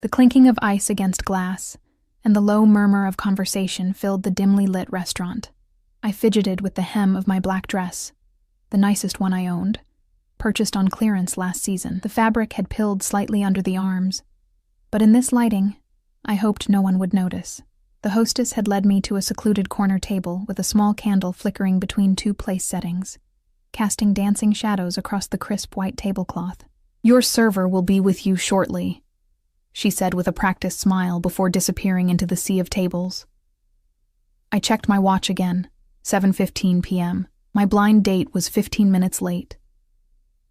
The clinking of ice against glass and the low murmur of conversation filled the dimly lit restaurant. I fidgeted with the hem of my black dress, the nicest one I owned, purchased on clearance last season. The fabric had pilled slightly under the arms, but in this lighting, I hoped no one would notice. The hostess had led me to a secluded corner table with a small candle flickering between two place settings, casting dancing shadows across the crisp white tablecloth. "Your server will be with you shortly," she said with a practiced smile before disappearing into the sea of tables. I checked my watch again, 7:15 p.m. My blind date was 15 minutes late.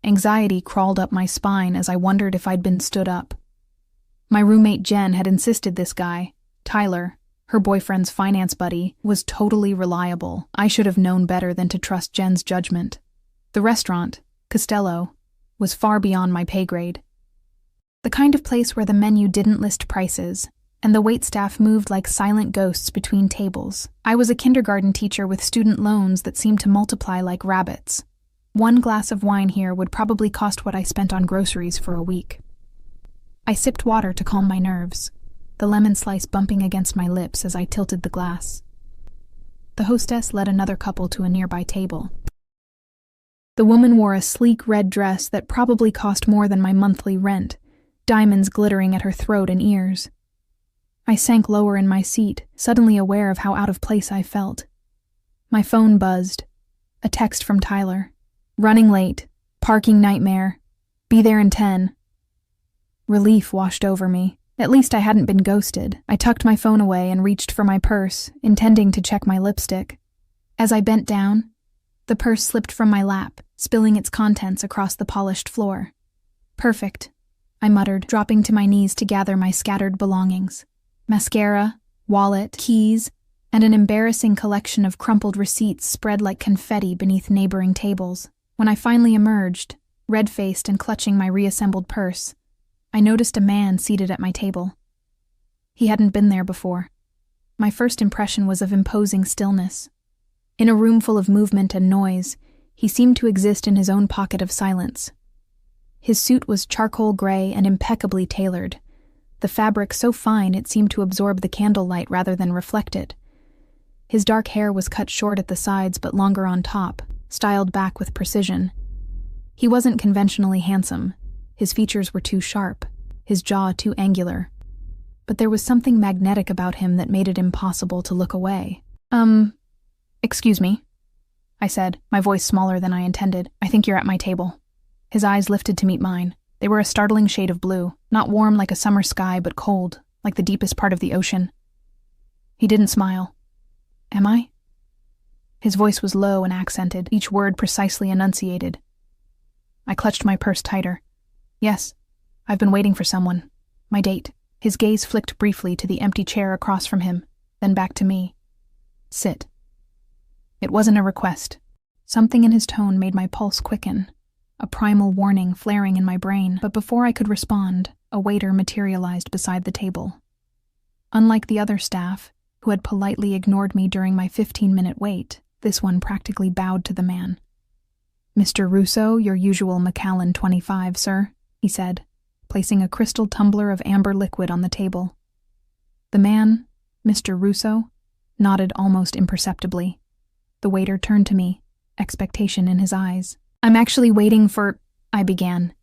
Anxiety crawled up my spine as I wondered if I'd been stood up. My roommate Jen had insisted this guy, Tyler, her boyfriend's finance buddy, was totally reliable. I should have known better than to trust Jen's judgment. The restaurant, Costello, was far beyond my pay grade. The kind of place where the menu didn't list prices, and the waitstaff moved like silent ghosts between tables. I was a kindergarten teacher with student loans that seemed to multiply like rabbits. One glass of wine here would probably cost what I spent on groceries for a week. I sipped water to calm my nerves, the lemon slice bumping against my lips as I tilted the glass. The hostess led another couple to a nearby table. The woman wore a sleek red dress that probably cost more than my monthly rent, diamonds glittering at her throat and ears. I sank lower in my seat, suddenly aware of how out of place I felt. My phone buzzed. A text from Tyler. "Running late. Parking nightmare. Be there in 10. Relief washed over me. At least I hadn't been ghosted. I tucked my phone away and reached for my purse, intending to check my lipstick. As I bent down, the purse slipped from my lap, spilling its contents across the polished floor. "Perfect," I muttered, dropping to my knees to gather my scattered belongings. Mascara, wallet, keys, and an embarrassing collection of crumpled receipts spread like confetti beneath neighboring tables. When I finally emerged, red-faced and clutching my reassembled purse, I noticed a man seated at my table. He hadn't been there before. My first impression was of imposing stillness. In a room full of movement and noise, he seemed to exist in his own pocket of silence. His suit was charcoal gray and impeccably tailored, the fabric so fine it seemed to absorb the candlelight rather than reflect it. His dark hair was cut short at the sides but longer on top, styled back with precision. He wasn't conventionally handsome. His features were too sharp, his jaw too angular. But there was something magnetic about him that made it impossible to look away. Excuse me," I said, my voice smaller than I intended. "I think you're at my table." His eyes lifted to meet mine. They were a startling shade of blue, not warm like a summer sky, but cold, like the deepest part of the ocean. He didn't smile. "Am I?" His voice was low and accented, each word precisely enunciated. I clutched my purse tighter. "Yes, I've been waiting for someone. My date." His gaze flicked briefly to the empty chair across from him, then back to me. "Sit." It wasn't a request. Something in his tone made my pulse quicken, a primal warning flaring in my brain, but before I could respond, a waiter materialized beside the table. Unlike the other staff, who had politely ignored me during my 15-minute wait, this one practically bowed to the man. "Mr. Russo, your usual Macallan 25, sir," he said, placing a crystal tumbler of amber liquid on the table. The man, Mr. Russo, nodded almost imperceptibly. The waiter turned to me, expectation in his eyes. "I'm actually waiting for—" I began.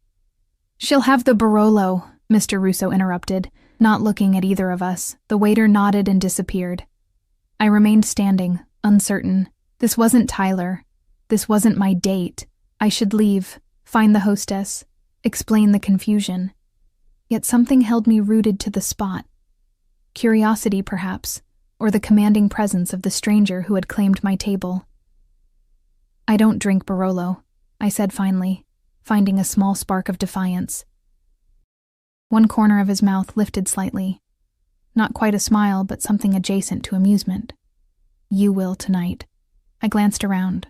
"She'll have the Barolo," Mr. Russo interrupted, not looking at either of us. The waiter nodded and disappeared. I remained standing, uncertain. This wasn't Tyler. This wasn't my date. I should leave, find the hostess, explain the confusion. Yet something held me rooted to the spot. Curiosity, perhaps, or the commanding presence of the stranger who had claimed my table. "I don't drink Barolo," I said finally, finding a small spark of defiance. One corner of his mouth lifted slightly. Not quite a smile, but something adjacent to amusement. "You will tonight." I glanced around,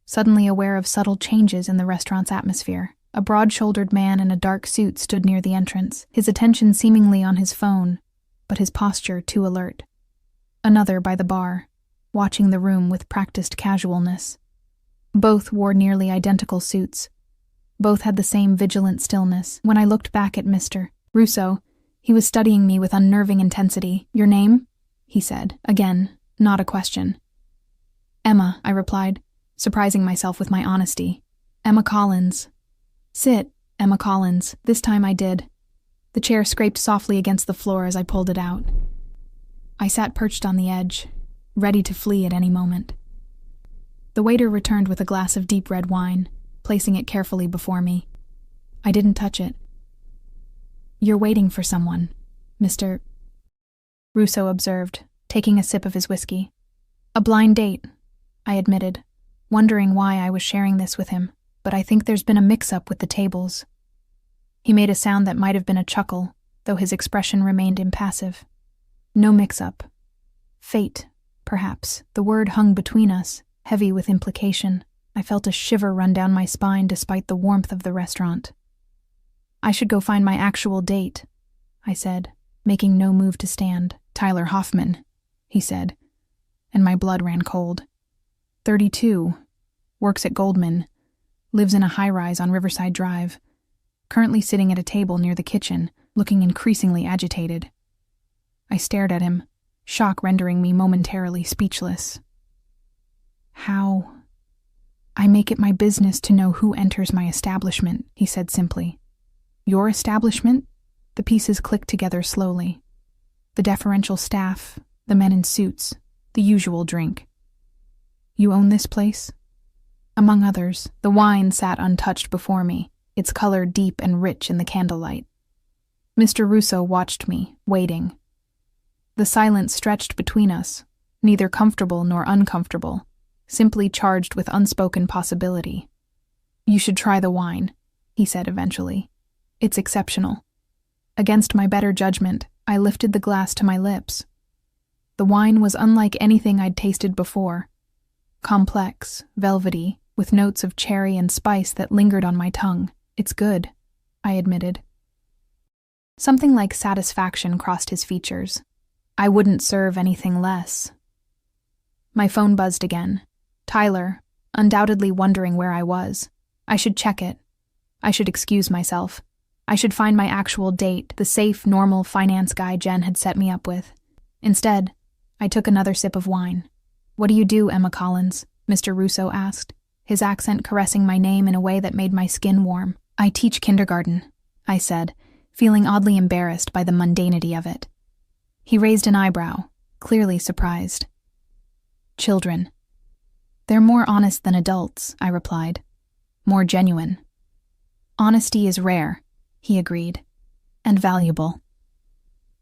suddenly aware of subtle changes in the restaurant's atmosphere. A broad-shouldered man in a dark suit stood near the entrance, his attention seemingly on his phone, but his posture too alert. Another by the bar, watching the room with practiced casualness. Both wore nearly identical suits. Both had the same vigilant stillness. When I looked back at Mr. Russo, He was studying me with unnerving intensity. "Your name?" he said, again, not a question. "Emma," I replied, surprising myself with my honesty. "Emma Collins." "Sit, Emma Collins." This time I did. The chair scraped softly against the floor as I pulled it out. I sat perched on the edge, ready to flee at any moment. The waiter returned with a glass of deep red wine, placing it carefully before me. I didn't touch it. "You're waiting for someone, Mr. Russo observed, taking a sip of his whiskey. "A blind date," I admitted, wondering why I was sharing this with him, "but I think there's been a mix-up with the tables." He made a sound that might have been a chuckle, though his expression remained impassive. "No mix-up. Fate, perhaps." The word hung between us, heavy with implication. I felt a shiver run down my spine despite the warmth of the restaurant. "I should go find my actual date," I said, making no move to stand. "Tyler Hoffman," he said, and my blood ran cold. 32, works at Goldman, lives in a high-rise on Riverside Drive, currently sitting at a table near the kitchen, looking increasingly agitated. I stared at him, shock rendering me momentarily speechless. "How?" "I make it my business to know who enters my establishment," he said simply. "Your establishment?" The pieces clicked together slowly. The deferential staff, the men in suits, the usual drink. "You own this place?" Among others, the wine sat untouched before me, its color deep and rich in the candlelight. Mr. Russo watched me, waiting. The silence stretched between us, neither comfortable nor uncomfortable, simply charged with unspoken possibility. "You should try the wine," he said eventually. "It's exceptional." Against my better judgment, I lifted the glass to my lips. The wine was unlike anything I'd tasted before. Complex, velvety, with notes of cherry and spice that lingered on my tongue. "It's good," I admitted. Something like satisfaction crossed his features. "I wouldn't serve anything less." My phone buzzed again. Tyler, undoubtedly wondering where I was. I should check it. I should excuse myself. I should find my actual date, the safe, normal finance guy Jen had set me up with. Instead, I took another sip of wine. "What do you do, Emma Collins?" Mr. Russo asked, his accent caressing my name in a way that made my skin warm. "I teach kindergarten," I said, feeling oddly embarrassed by the mundanity of it. He raised an eyebrow, clearly surprised. "Children. They're more honest than adults," I replied. "More genuine." "Honesty is rare," he agreed, "and valuable."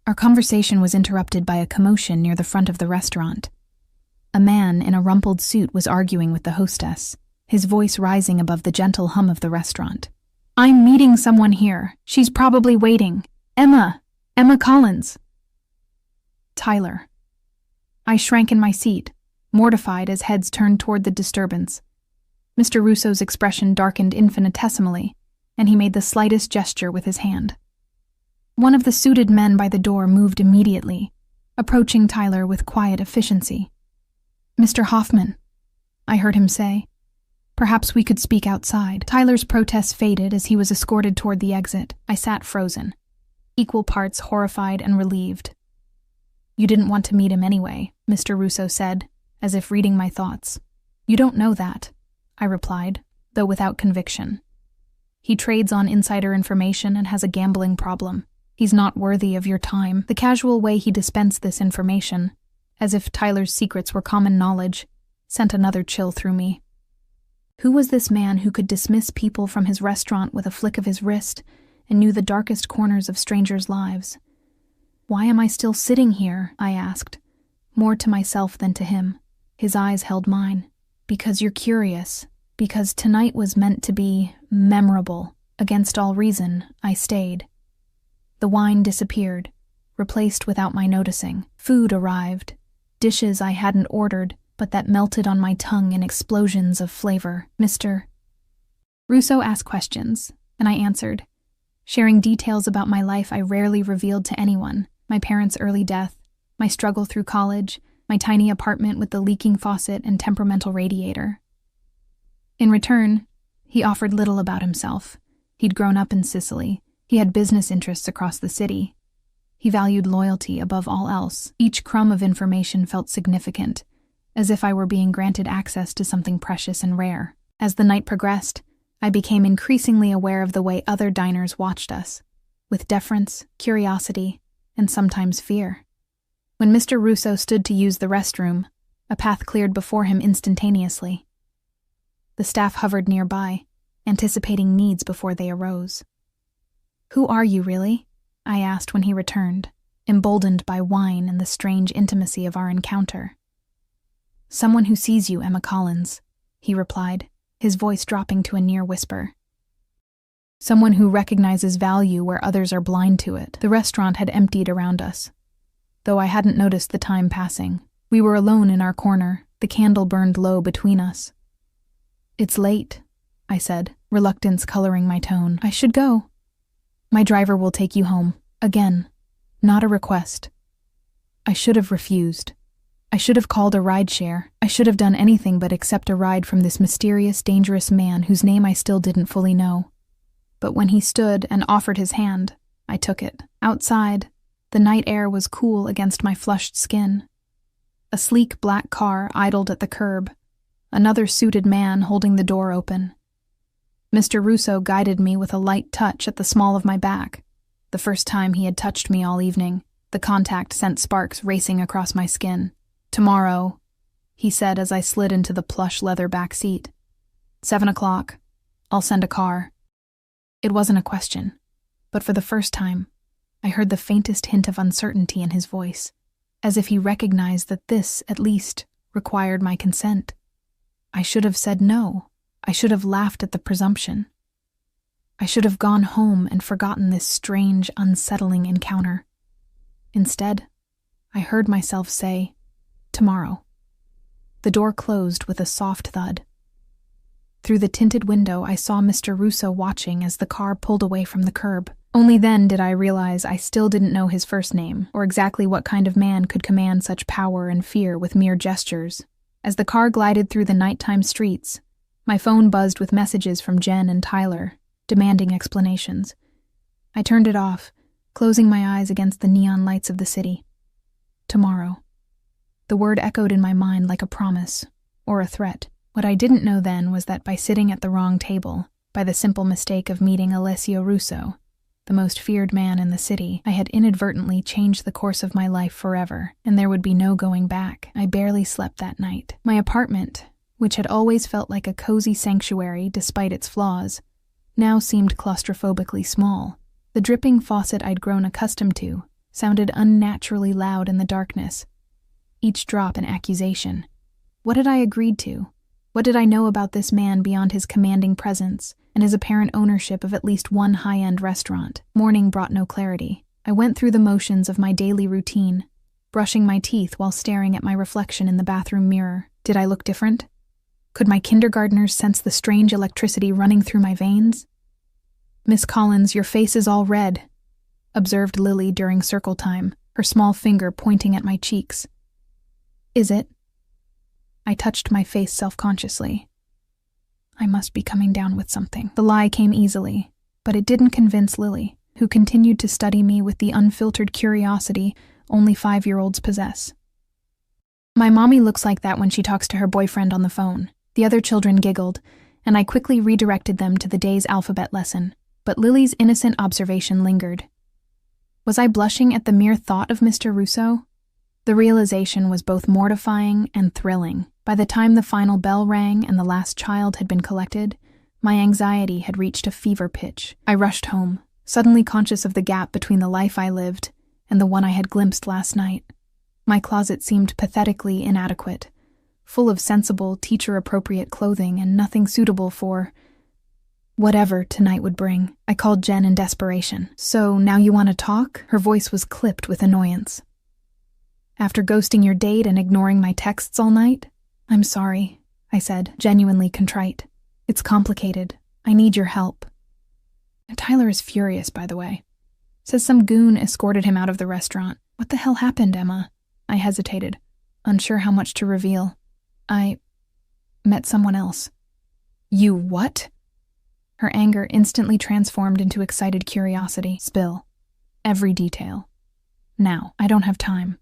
Our conversation was interrupted by a commotion near the front of the restaurant. A man in a rumpled suit was arguing with the hostess, his voice rising above the gentle hum of the restaurant. "I'm meeting someone here. She's probably waiting. Emma Collins." Tyler. I shrank in my seat, mortified as heads turned toward the disturbance. Mr. Russo's expression darkened infinitesimally, and he made the slightest gesture with his hand. One of the suited men by the door moved immediately, approaching Tyler with quiet efficiency. "Mr. Hoffman," I heard him say. "Perhaps we could speak outside." Tyler's protests faded as he was escorted toward the exit. I sat frozen, equal parts horrified and relieved. "You didn't want to meet him anyway," Mr. Russo said, as if reading my thoughts. "You don't know that," I replied, though without conviction. "He trades on insider information and has a gambling problem. He's not worthy of your time." The casual way he dispensed this information, as if Tyler's secrets were common knowledge, sent another chill through me. Who was this man who could dismiss people from his restaurant with a flick of his wrist and knew the darkest corners of strangers' lives? "Why am I still sitting here?" I asked, more to myself than to him. His eyes held mine. "Because you're curious. Because tonight was meant to be memorable. Against all reason, I stayed." The wine disappeared, replaced without my noticing. Food arrived, dishes I hadn't ordered, but that melted on my tongue in explosions of flavor. Mr. Russo asked questions, and I answered, sharing details about my life I rarely revealed to anyone: my parents' early death, my struggle through college, my tiny apartment with the leaking faucet and temperamental radiator. In return, he offered little about himself. He'd grown up in Sicily. He had business interests across the city. He valued loyalty above all else. Each crumb of information felt significant, as if I were being granted access to something precious and rare. As the night progressed, I became increasingly aware of the way other diners watched us, with deference, curiosity, and sometimes fear. When Mr. Russo stood to use the restroom, a path cleared before him instantaneously. The staff hovered nearby, anticipating needs before they arose. "Who are you, really?" I asked when he returned, emboldened by wine and the strange intimacy of our encounter. "Someone who sees you, Emma Collins," he replied, his voice dropping to a near whisper. "Someone who recognizes value where others are blind to it." The restaurant had emptied around us, though I hadn't noticed the time passing. We were alone in our corner, the candle burned low between us. "It's late," I said, reluctance coloring my tone. "I should go." "My driver will take you home. Again. Not a request." I should have refused. I should have called a rideshare. I should have done anything but accept a ride from this mysterious, dangerous man whose name I still didn't fully know. But when he stood and offered his hand, I took it. Outside, the night air was cool against my flushed skin. A sleek black car idled at the curb, another suited man holding the door open. Mr. Russo guided me with a light touch at the small of my back. The first time he had touched me all evening, the contact sent sparks racing across my skin. "Tomorrow," he said as I slid into the plush leather back seat. 7 o'clock. I'll send a car." It wasn't a question, but for the first time, I heard the faintest hint of uncertainty in his voice, as if he recognized that this, at least, required my consent. I should have said no. I should have laughed at the presumption. I should have gone home and forgotten this strange, unsettling encounter. Instead, I heard myself say, "Tomorrow." The door closed with a soft thud. Through the tinted window, I saw Mr. Russo watching as the car pulled away from the curb. Only then did I realize I still didn't know his first name, or exactly what kind of man could command such power and fear with mere gestures. As the car glided through the nighttime streets, my phone buzzed with messages from Jen and Tyler, demanding explanations. I turned it off, closing my eyes against the neon lights of the city. Tomorrow. The word echoed in my mind like a promise, or a threat. What I didn't know then was that by sitting at the wrong table, by the simple mistake of meeting Alessio Russo, the most feared man in the city, I had inadvertently changed the course of my life forever, and there would be no going back. I barely slept that night. My apartment, which had always felt like a cozy sanctuary despite its flaws, now seemed claustrophobically small. The dripping faucet I'd grown accustomed to sounded unnaturally loud in the darkness, each drop an accusation. What had I agreed to? What did I know about this man beyond his commanding presence and his apparent ownership of at least one high-end restaurant? Morning brought no clarity. I went through the motions of my daily routine, brushing my teeth while staring at my reflection in the bathroom mirror. Did I look different? Could my kindergartners sense the strange electricity running through my veins? "Miss Collins, your face is all red," observed Lily during circle time, her small finger pointing at my cheeks. "Is it?" I touched my face self-consciously. I must be coming down with something. The lie came easily, but it didn't convince Lily, who continued to study me with the unfiltered curiosity only 5-year-olds possess. "My mommy looks like that when she talks to her boyfriend on the phone." The other children giggled, and I quickly redirected them to the day's alphabet lesson, but Lily's innocent observation lingered. Was I blushing at the mere thought of Mr. Russo? The realization was both mortifying and thrilling. By the time the final bell rang and the last child had been collected, my anxiety had reached a fever pitch. I rushed home, suddenly conscious of the gap between the life I lived and the one I had glimpsed last night. My closet seemed pathetically inadequate, full of sensible, teacher-appropriate clothing and nothing suitable for whatever tonight would bring. I called Jen in desperation. "So, now you want to talk?" Her voice was clipped with annoyance. "After ghosting your date and ignoring my texts all night?" "I'm sorry," I said, genuinely contrite. "It's complicated. I need your help." Tyler is furious, by the way. Says some goon escorted him out of the restaurant. What the hell happened, Emma? I hesitated, unsure how much to reveal. "I met someone else." "You what?" Her anger instantly transformed into excited curiosity. "Spill. Every detail." Now. I don't have time.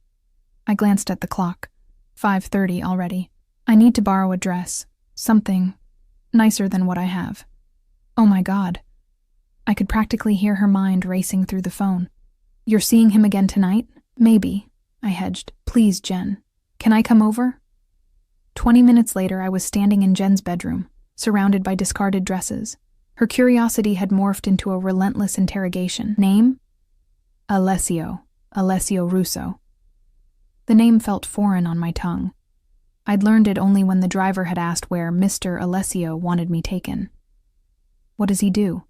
I glanced at the clock. 5:30 already. I need to borrow a dress. Something nicer than what I have. Oh my God. I could practically hear her mind racing through the phone. You're seeing him again tonight? Maybe. I hedged. Please, Jen. Can I come over? 20 minutes later, I was standing in Jen's bedroom, surrounded by discarded dresses. Her curiosity had morphed into a relentless interrogation. Name? Alessio Russo. The name felt foreign on my tongue. I'd learned it only when the driver had asked where Mr. Alessio wanted me taken. What does he do?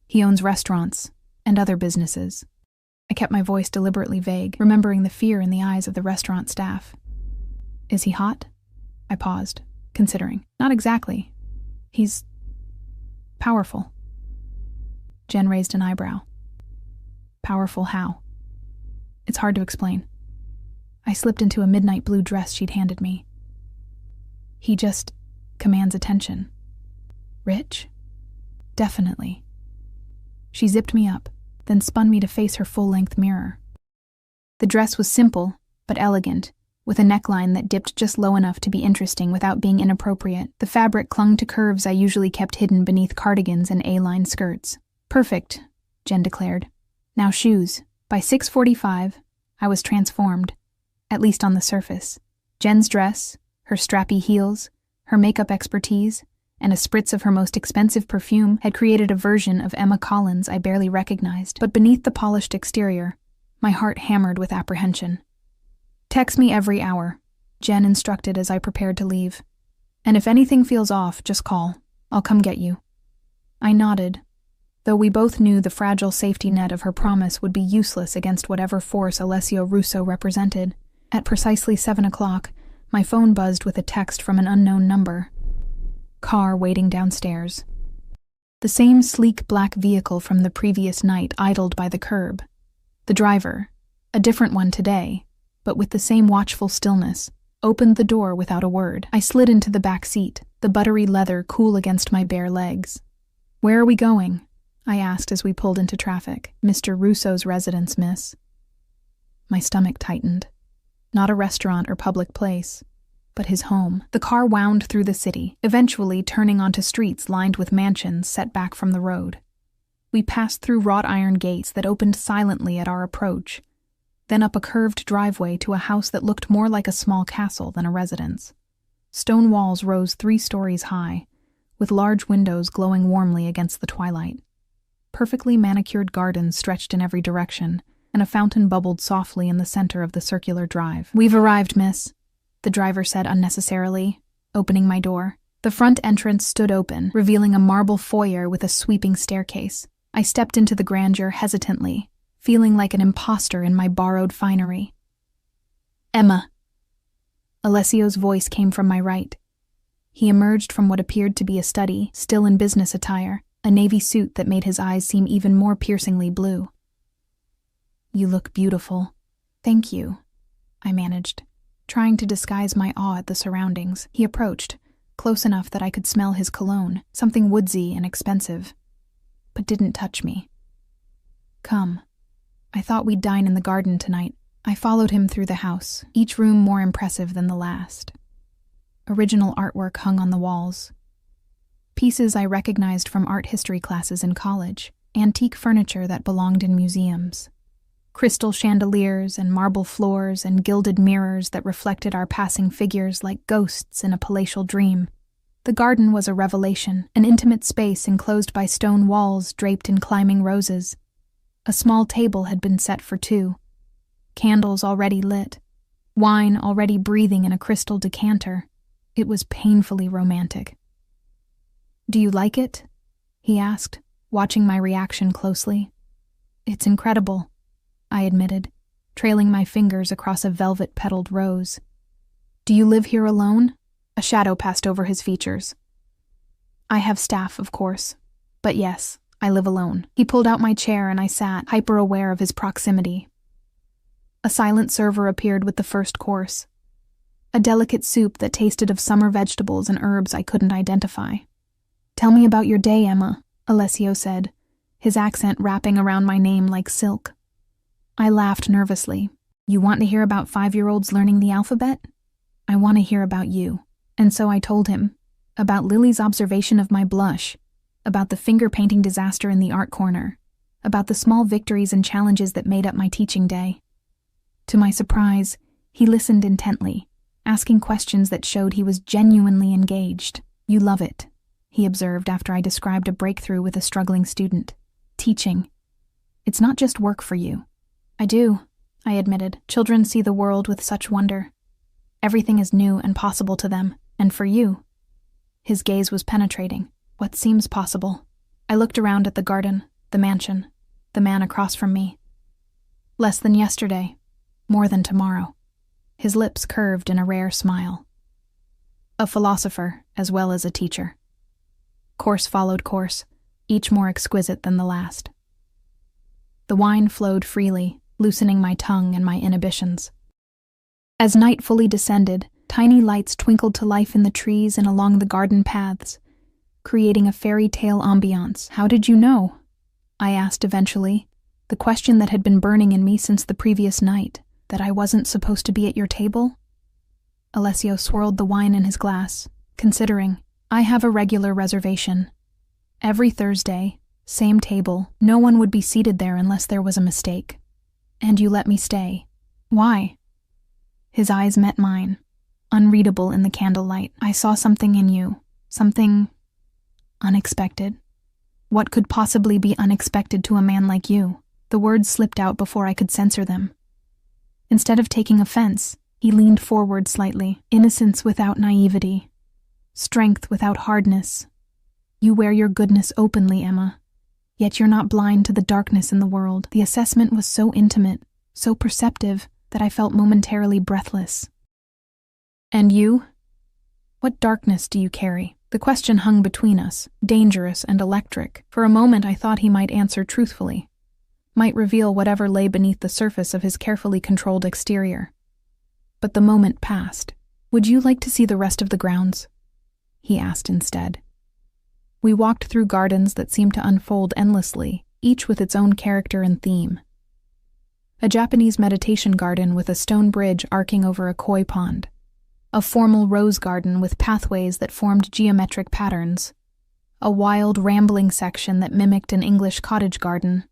He owns restaurants and other businesses. I kept my voice deliberately vague, remembering the fear in the eyes of the restaurant staff. Is he hot? I paused, considering. Not exactly. He's powerful. Jen raised an eyebrow. Powerful how? It's hard to explain. I slipped into a midnight blue dress she'd handed me. He just commands attention. Rich? Definitely. She zipped me up, then spun me to face her full-length mirror. The dress was simple, but elegant, with a neckline that dipped just low enough to be interesting without being inappropriate. The fabric clung to curves I usually kept hidden beneath cardigans and A-line skirts. Perfect, Jen declared. Now shoes. By 6:45, I was transformed, at least on the surface. Jen's dress, her strappy heels, her makeup expertise, and a spritz of her most expensive perfume had created a version of Emma Collins I barely recognized. But beneath the polished exterior, my heart hammered with apprehension. Text me every hour, Jen instructed as I prepared to leave. And if anything feels off, just call. I'll come get you. I nodded, though we both knew the fragile safety net of her promise would be useless against whatever force Alessio Russo represented. At precisely 7 o'clock, my phone buzzed with a text from an unknown number. Car waiting downstairs. The same sleek black vehicle from the previous night idled by the curb. The driver, a different one today, but with the same watchful stillness, opened the door without a word. I slid into the back seat, the buttery leather cool against my bare legs. Where are we going? I asked as we pulled into traffic. Mr. Russo's residence, miss. My stomach tightened. Not a restaurant or public place, but his home. The car wound through the city, eventually turning onto streets lined with mansions set back from the road. We passed through wrought iron gates that opened silently at our approach, then up a curved driveway to a house that looked more like a small castle than a residence. Stone walls rose 3 stories high, with large windows glowing warmly against the twilight. Perfectly manicured gardens stretched in every direction, and a fountain bubbled softly in the center of the circular drive. We've arrived, miss, the driver said unnecessarily, opening my door. The front entrance stood open, revealing a marble foyer with a sweeping staircase. I stepped into the grandeur hesitantly, feeling like an imposter in my borrowed finery. Emma. Alessio's voice came from my right. He emerged from what appeared to be a study, still in business attire, a navy suit that made his eyes seem even more piercingly blue. You look beautiful. Thank you, I managed, trying to disguise my awe at the surroundings. He approached, close enough that I could smell his cologne, something woodsy and expensive, but didn't touch me. Come. I thought we'd dine in the garden tonight. I followed him through the house, each room more impressive than the last. Original artwork hung on the walls. Pieces I recognized from art history classes in college, antique furniture that belonged in museums. Crystal chandeliers and marble floors and gilded mirrors that reflected our passing figures like ghosts in a palatial dream. The garden was a revelation, an intimate space enclosed by stone walls draped in climbing roses. A small table had been set for 2. Candles already lit. Wine already breathing in a crystal decanter. It was painfully romantic. Do you like it? He asked, watching my reaction closely. It's incredible, I admitted, trailing my fingers across a velvet-petaled rose. Do you live here alone? A shadow passed over his features. I have staff, of course, but yes, I live alone. He pulled out my chair and I sat, hyper-aware of his proximity. A silent server appeared with the first course. A delicate soup that tasted of summer vegetables and herbs I couldn't identify. Tell me about your day, Emma, Alessio said, his accent wrapping around my name like silk. I laughed nervously. You want to hear about 5-year-olds learning the alphabet? I want to hear about you. And so I told him about Lily's observation of my blush, about the finger-painting disaster in the art corner, about the small victories and challenges that made up my teaching day. To my surprise, he listened intently, asking questions that showed he was genuinely engaged. You love it, he observed after I described a breakthrough with a struggling student. Teaching. It's not just work for you. I do, I admitted. Children see the world with such wonder. Everything is new and possible to them, and for you. His gaze was penetrating. What seems possible? I looked around at the garden, the mansion, the man across from me. Less than yesterday, more than tomorrow. His lips curved in a rare smile. A philosopher as well as a teacher. Course followed course, each more exquisite than the last. The wine flowed freely, loosening my tongue and my inhibitions. As night fully descended, tiny lights twinkled to life in the trees and along the garden paths, creating a fairy tale ambiance. How did you know? I asked eventually, the question that had been burning in me since the previous night, that I wasn't supposed to be at your table? Alessio swirled the wine in his glass, considering. I have a regular reservation. Every Thursday, same table, no one would be seated there unless there was a mistake. And you let me stay. Why? His eyes met mine, unreadable in the candlelight. I saw something in you, something unexpected. What could possibly be unexpected to a man like you? The words slipped out before I could censor them. Instead of taking offense, he leaned forward slightly. Innocence without naivety. Strength without hardness. You wear your goodness openly, Emma. Yet you're not blind to the darkness in the world. The assessment was so intimate, so perceptive, that I felt momentarily breathless. And you? What darkness do you carry? The question hung between us, dangerous and electric. For a moment I thought he might answer truthfully, might reveal whatever lay beneath the surface of his carefully controlled exterior. But the moment passed. Would you like to see the rest of the grounds? He asked instead. We walked through gardens that seemed to unfold endlessly, each with its own character and theme. A Japanese meditation garden with a stone bridge arcing over a koi pond. A formal rose garden with pathways that formed geometric patterns. A wild, rambling section that mimicked an English cottage garden.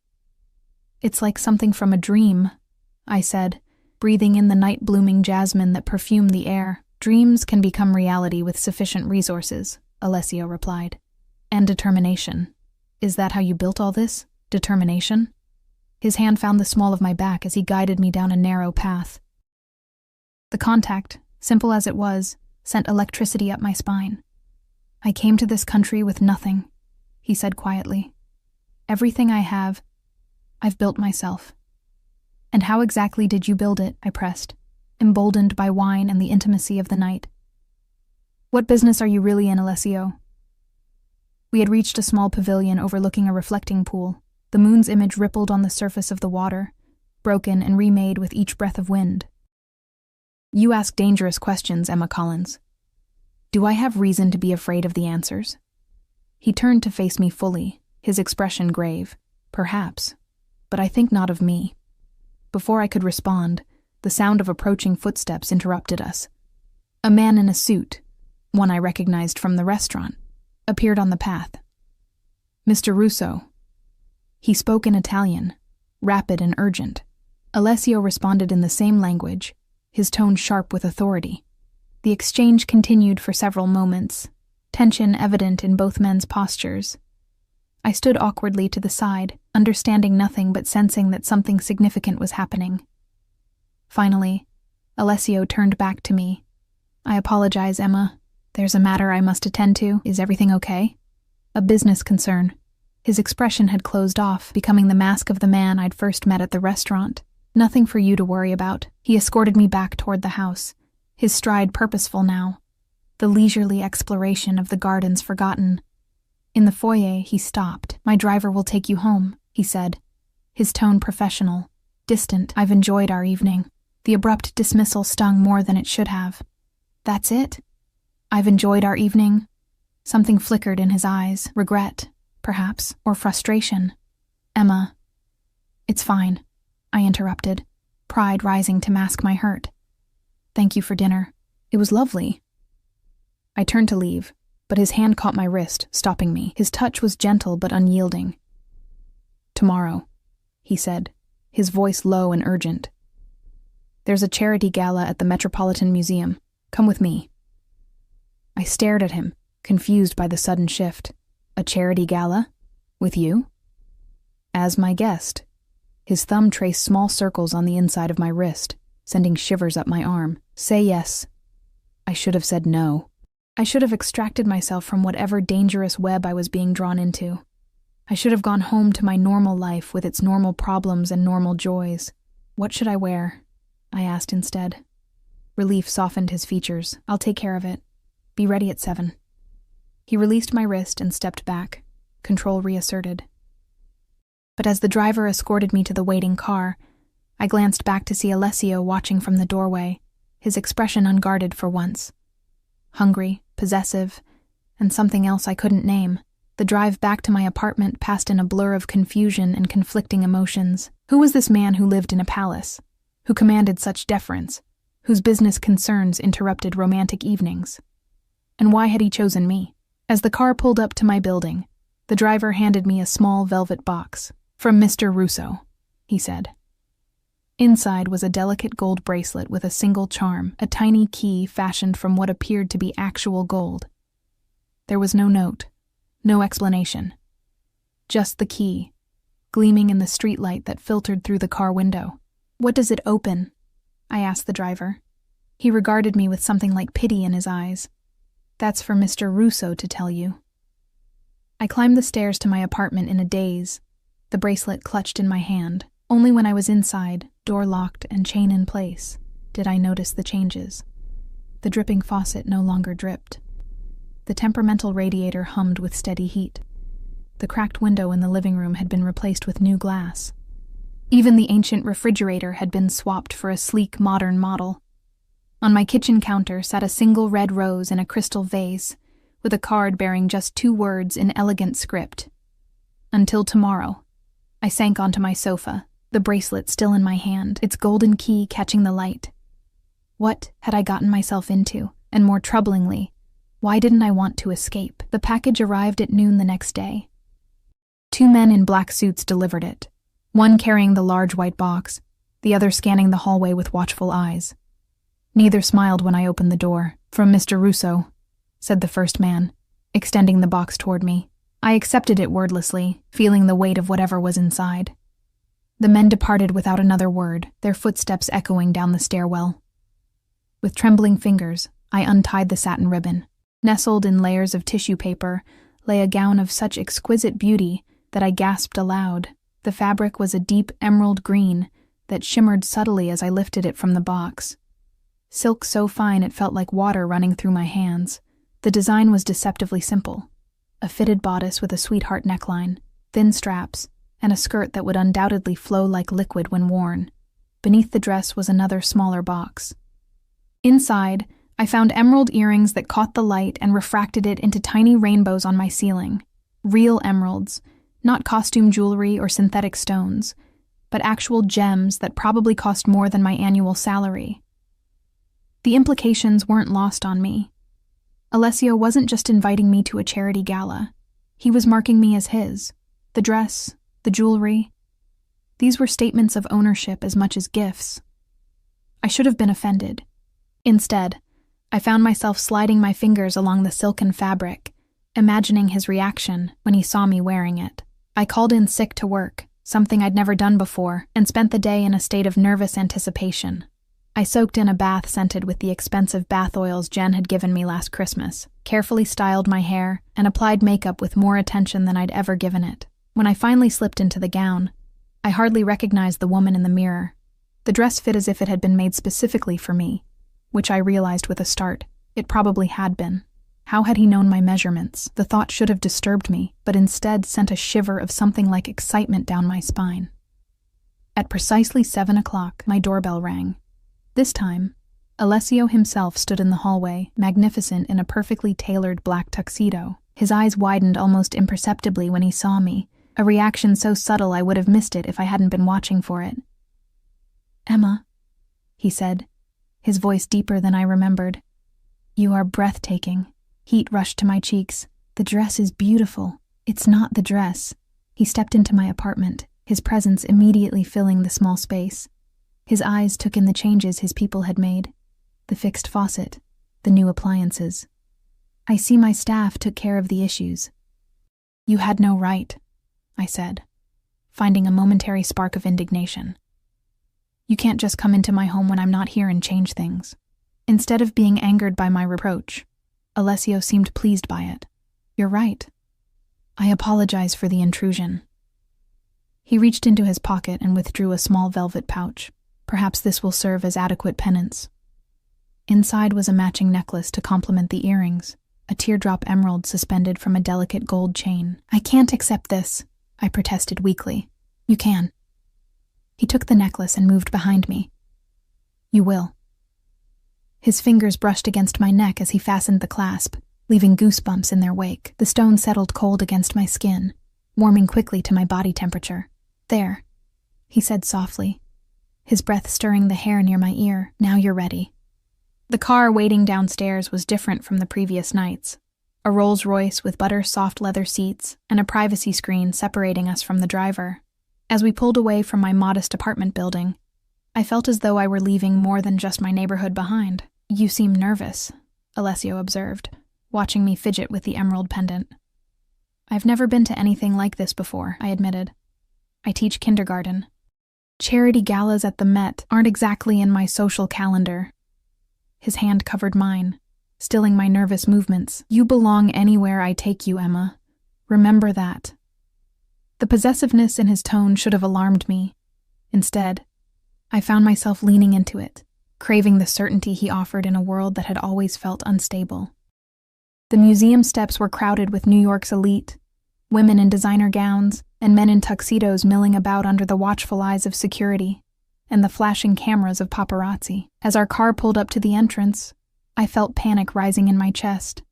It's like something from a dream, I said, breathing in the night-blooming jasmine that perfumed the air. Dreams can become reality with sufficient resources, Alessio replied. And determination. Is that how you built all this? Determination? His hand found the small of my back as he guided me down a narrow path. The contact, simple as it was, sent electricity up my spine. I came to this country with nothing, he said quietly. Everything I have, I've built myself. And how exactly did you build it? I pressed, emboldened by wine and the intimacy of the night. What business are you really in, Alessio? We had reached a small pavilion overlooking a reflecting pool. The moon's image rippled on the surface of the water, broken and remade with each breath of wind. You ask dangerous questions, Emma Collins. Do I have reason to be afraid of the answers? He turned to face me fully, his expression grave. Perhaps, but I think not of me. Before I could respond, the sound of approaching footsteps interrupted us. A man in a suit, one I recognized from the restaurant, appeared on the path. Mr. Russo. He spoke in Italian, rapid and urgent. Alessio responded in the same language, his tone sharp with authority. The exchange continued for several moments, tension evident in both men's postures. I stood awkwardly to the side, understanding nothing but sensing that something significant was happening. Finally, Alessio turned back to me. I apologize, Emma. There's a matter I must attend to. Is everything okay? A business concern. His expression had closed off, becoming the mask of the man I'd first met at the restaurant. Nothing for you to worry about. He escorted me back toward the house, his stride purposeful now, the leisurely exploration of the gardens forgotten. In the foyer, he stopped. My driver will take you home, he said, his tone professional, distant. I've enjoyed our evening. The abrupt dismissal stung more than it should have. That's it? I've enjoyed our evening? Something flickered in his eyes, regret, perhaps, or frustration. Emma, it's fine. I interrupted, pride rising to mask my hurt. Thank you for dinner. It was lovely. I turned to leave, but his hand caught my wrist, stopping me. His touch was gentle but unyielding. Tomorrow, he said, his voice low and urgent. There's a charity gala at the Metropolitan Museum. Come with me. I stared at him, confused by the sudden shift. A charity gala? With you? As my guest. His thumb traced small circles on the inside of my wrist, sending shivers up my arm. Say yes. I should have said no. I should have extracted myself from whatever dangerous web I was being drawn into. I should have gone home to my normal life with its normal problems and normal joys. What should I wear? I asked instead. Relief softened his features. I'll take care of it. Be ready at 7. He released my wrist and stepped back, control reasserted. But as the driver escorted me to the waiting car, I glanced back to see Alessio watching from the doorway, his expression unguarded for once. Hungry, possessive, and something else I couldn't name. The drive back to my apartment passed in a blur of confusion and conflicting emotions. Who was this man who lived in a palace, who commanded such deference, whose business concerns interrupted romantic evenings? And why had he chosen me? As the car pulled up to my building, the driver handed me a small velvet box. From Mr. Russo, he said. Inside was a delicate gold bracelet with a single charm, a tiny key fashioned from what appeared to be actual gold. There was no note, no explanation. Just the key, gleaming in the streetlight that filtered through the car window. What does it open? I asked the driver. He regarded me with something like pity in his eyes. That's for Mr. Russo to tell you. I climbed the stairs to my apartment in a daze, the bracelet clutched in my hand. Only when I was inside, door locked and chain in place, did I notice the changes. The dripping faucet no longer dripped. The temperamental radiator hummed with steady heat. The cracked window in the living room had been replaced with new glass. Even the ancient refrigerator had been swapped for a sleek, modern model. On my kitchen counter sat a single red rose in a crystal vase, with a card bearing just 2 words in elegant script. Until tomorrow. I sank onto my sofa, the bracelet still in my hand, its golden key catching the light. What had I gotten myself into? And more troublingly, why didn't I want to escape? The package arrived at noon the next day. 2 men in black suits delivered it, one carrying the large white box, the other scanning the hallway with watchful eyes. Neither smiled when I opened the door. From Mr. Russo, said the first man, extending the box toward me. I accepted it wordlessly, feeling the weight of whatever was inside. The men departed without another word, their footsteps echoing down the stairwell. With trembling fingers, I untied the satin ribbon. Nestled in layers of tissue paper lay a gown of such exquisite beauty that I gasped aloud. The fabric was a deep emerald green that shimmered subtly as I lifted it from the box. Silk so fine it felt like water running through my hands. The design was deceptively simple. A fitted bodice with a sweetheart neckline, thin straps, and a skirt that would undoubtedly flow like liquid when worn. Beneath the dress was another smaller box. Inside, I found emerald earrings that caught the light and refracted it into tiny rainbows on my ceiling. Real emeralds, not costume jewelry or synthetic stones, but actual gems that probably cost more than my annual salary. The implications weren't lost on me. Alessio wasn't just inviting me to a charity gala. He was marking me as his. The dress, the jewelry. These were statements of ownership as much as gifts. I should have been offended. Instead, I found myself sliding my fingers along the silken fabric, imagining his reaction when he saw me wearing it. I called in sick to work, something I'd never done before, and spent the day in a state of nervous anticipation. I soaked in a bath scented with the expensive bath oils Jen had given me last Christmas, carefully styled my hair, and applied makeup with more attention than I'd ever given it. When I finally slipped into the gown, I hardly recognized the woman in the mirror. The dress fit as if it had been made specifically for me, which I realized with a start. It probably had been. How had he known my measurements? The thought should have disturbed me, but instead sent a shiver of something like excitement down my spine. At precisely 7 o'clock, my doorbell rang. This time, Alessio himself stood in the hallway, magnificent in a perfectly tailored black tuxedo. His eyes widened almost imperceptibly when he saw me, a reaction so subtle I would have missed it if I hadn't been watching for it. Emma, he said, his voice deeper than I remembered. You are breathtaking. Heat rushed to my cheeks. The dress is beautiful. It's not the dress. He stepped into my apartment, his presence immediately filling the small space. His eyes took in the changes his people had made. The fixed faucet, the new appliances. I see my staff took care of the issues. You had no right, I said, finding a momentary spark of indignation. You can't just come into my home when I'm not here and change things. Instead of being angered by my reproach, Alessio seemed pleased by it. You're right. I apologize for the intrusion. He reached into his pocket and withdrew a small velvet pouch. Perhaps this will serve as adequate penance. Inside was a matching necklace to complement the earrings, a teardrop emerald suspended from a delicate gold chain. I can't accept this, I protested weakly. You can. He took the necklace and moved behind me. You will. His fingers brushed against my neck as he fastened the clasp, leaving goosebumps in their wake. The stone settled cold against my skin, warming quickly to my body temperature. There, he said softly, his breath stirring the hair near my ear. Now you're ready. The car waiting downstairs was different from the previous nights. A Rolls-Royce with butter-soft leather seats and a privacy screen separating us from the driver. As we pulled away from my modest apartment building, I felt as though I were leaving more than just my neighborhood behind. You seem nervous, Alessio observed, watching me fidget with the emerald pendant. I've never been to anything like this before, I admitted. I teach kindergarten. Charity galas at the Met aren't exactly in my social calendar. His hand covered mine, stilling my nervous movements. You belong anywhere I take you, Emma. Remember that. The possessiveness in his tone should have alarmed me. Instead, I found myself leaning into it, craving the certainty he offered in a world that had always felt unstable. The museum steps were crowded with New York's elite, women in designer gowns and men in tuxedos milling about under the watchful eyes of security and the flashing cameras of paparazzi. As our car pulled up to the entrance, I felt panic rising in my chest.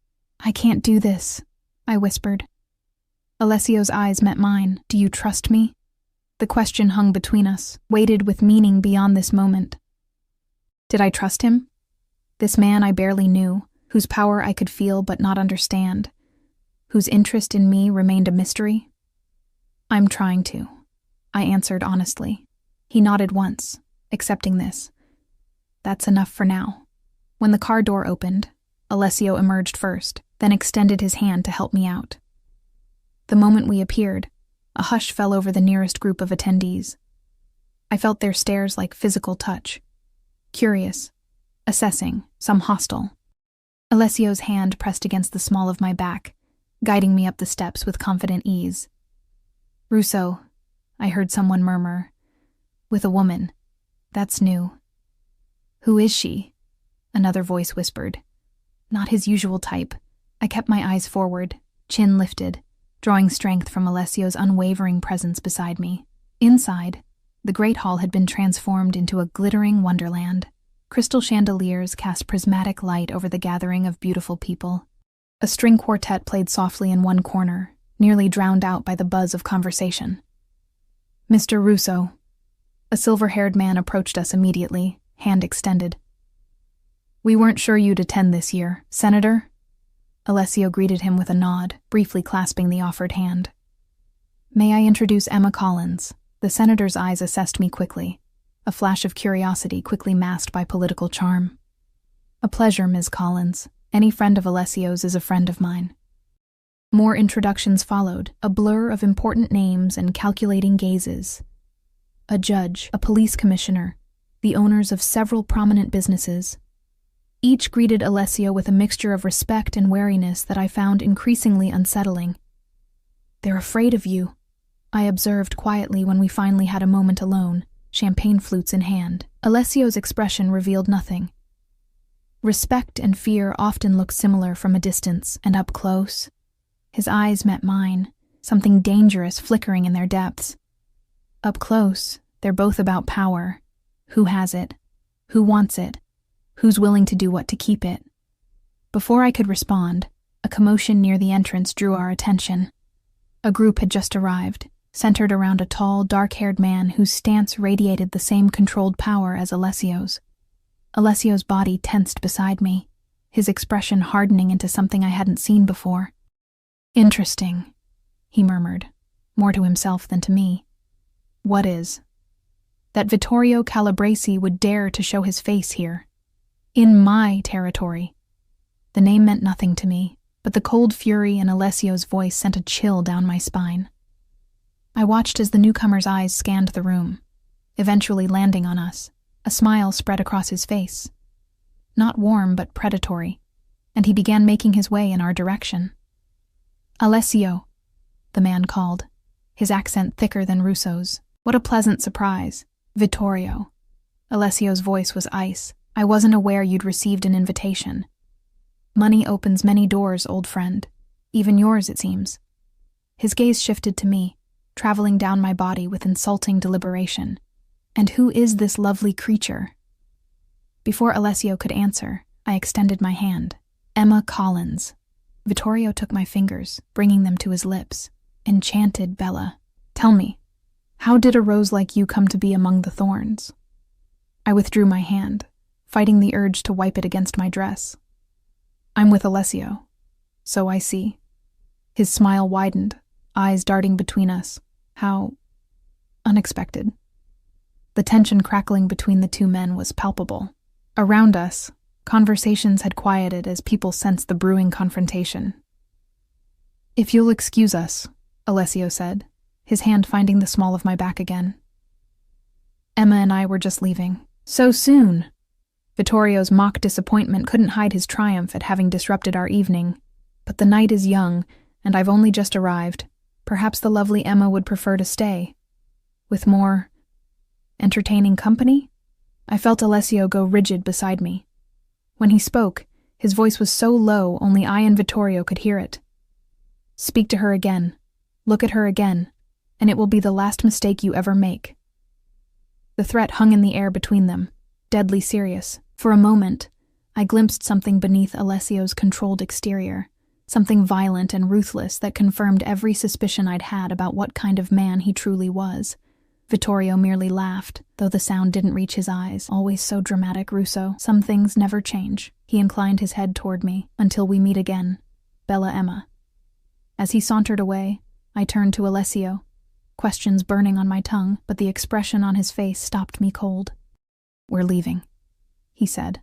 I can't do this, I whispered. Alessio's eyes met mine. Do you trust me? The question hung between us, weighted with meaning beyond this moment. Did I trust him? This man I barely knew, whose power I could feel but not understand, whose interest in me remained a mystery? I'm trying to, I answered honestly. He nodded once, accepting this. That's enough for now. When the car door opened, Alessio emerged first, then extended his hand to help me out. The moment we appeared, a hush fell over the nearest group of attendees. I felt their stares like physical touch. Curious, assessing, some hostile. Alessio's hand pressed against the small of my back, guiding me up the steps with confident ease. Russo, I heard someone murmur. With a woman. That's new. Who is she? Another voice whispered. Not his usual type. I kept my eyes forward, chin lifted, drawing strength from Alessio's unwavering presence beside me. Inside, the great hall had been transformed into a glittering wonderland. Crystal chandeliers cast prismatic light over the gathering of beautiful people. A string quartet played softly in one corner, nearly drowned out by the buzz of conversation. Mr. Russo. A silver-haired man approached us immediately, hand extended. We weren't sure you'd attend this year, Senator. Alessio greeted him with a nod, briefly clasping the offered hand. May I introduce Emma Collins? The senator's eyes assessed me quickly, a flash of curiosity quickly masked by political charm. A pleasure, Ms. Collins. Any friend of Alessio's is a friend of mine. More introductions followed, a blur of important names and calculating gazes. A judge, a police commissioner, the owners of several prominent businesses. Each greeted Alessio with a mixture of respect and wariness that I found increasingly unsettling. They're afraid of you, I observed quietly when we finally had a moment alone, champagne flutes in hand. Alessio's expression revealed nothing. Respect and fear often look similar from a distance and up close. His eyes met mine, something dangerous flickering in their depths. Up close, they're both about power. Who has it? Who wants it? Who's willing to do what to keep it? Before I could respond, a commotion near the entrance drew our attention. A group had just arrived, centered around a tall, dark-haired man whose stance radiated the same controlled power as Alessio's. Alessio's body tensed beside me, his expression hardening into something I hadn't seen before. "Interesting," he murmured, more to himself than to me. "What is?" "That Vittorio Calabresi would dare to show his face here. In my territory." The name meant nothing to me, but the cold fury in Alessio's voice sent a chill down my spine. I watched as the newcomer's eyes scanned the room, eventually landing on us. A smile spread across his face. Not warm, but predatory, and he began making his way in our direction. "Alessio," the man called, his accent thicker than Russo's. "What a pleasant surprise." "Vittorio." Alessio's voice was ice. "I wasn't aware you'd received an invitation." "Money opens many doors, old friend. Even yours, it seems." His gaze shifted to me, traveling down my body with insulting deliberation. "And who is this lovely creature?" Before Alessio could answer, I extended my hand. "Emma Collins." Vittorio took my fingers, bringing them to his lips. "Enchanted Bella. Tell me, how did a rose like you come to be among the thorns?" I withdrew my hand, fighting the urge to wipe it against my dress. "I'm with Alessio, so I see." His smile widened, eyes darting between us. How unexpected. The tension crackling between the two men was palpable. Around us, conversations had quieted as people sensed the brewing confrontation. "If you'll excuse us," Alessio said, his hand finding the small of my back again. "Emma and I were just leaving." "So soon?" Vittorio's mock disappointment couldn't hide his triumph at having disrupted our evening. "But the night is young, and I've only just arrived. Perhaps the lovely Emma would prefer to stay. With more entertaining company?" I felt Alessio go rigid beside me. When he spoke, his voice was so low only I and Vittorio could hear it. "Speak to her again. Look at her again, and it will be the last mistake you ever make." The threat hung in the air between them, deadly serious. For a moment, I glimpsed something beneath Alessio's controlled exterior, something violent and ruthless that confirmed every suspicion I'd had about what kind of man he truly was. Vittorio merely laughed, though the sound didn't reach his eyes. "Always so dramatic, Russo. Some things never change." He inclined his head toward me. "Until we meet again. Bella Emma." As he sauntered away, I turned to Alessio, questions burning on my tongue, but the expression on his face stopped me cold. "We're leaving," he said,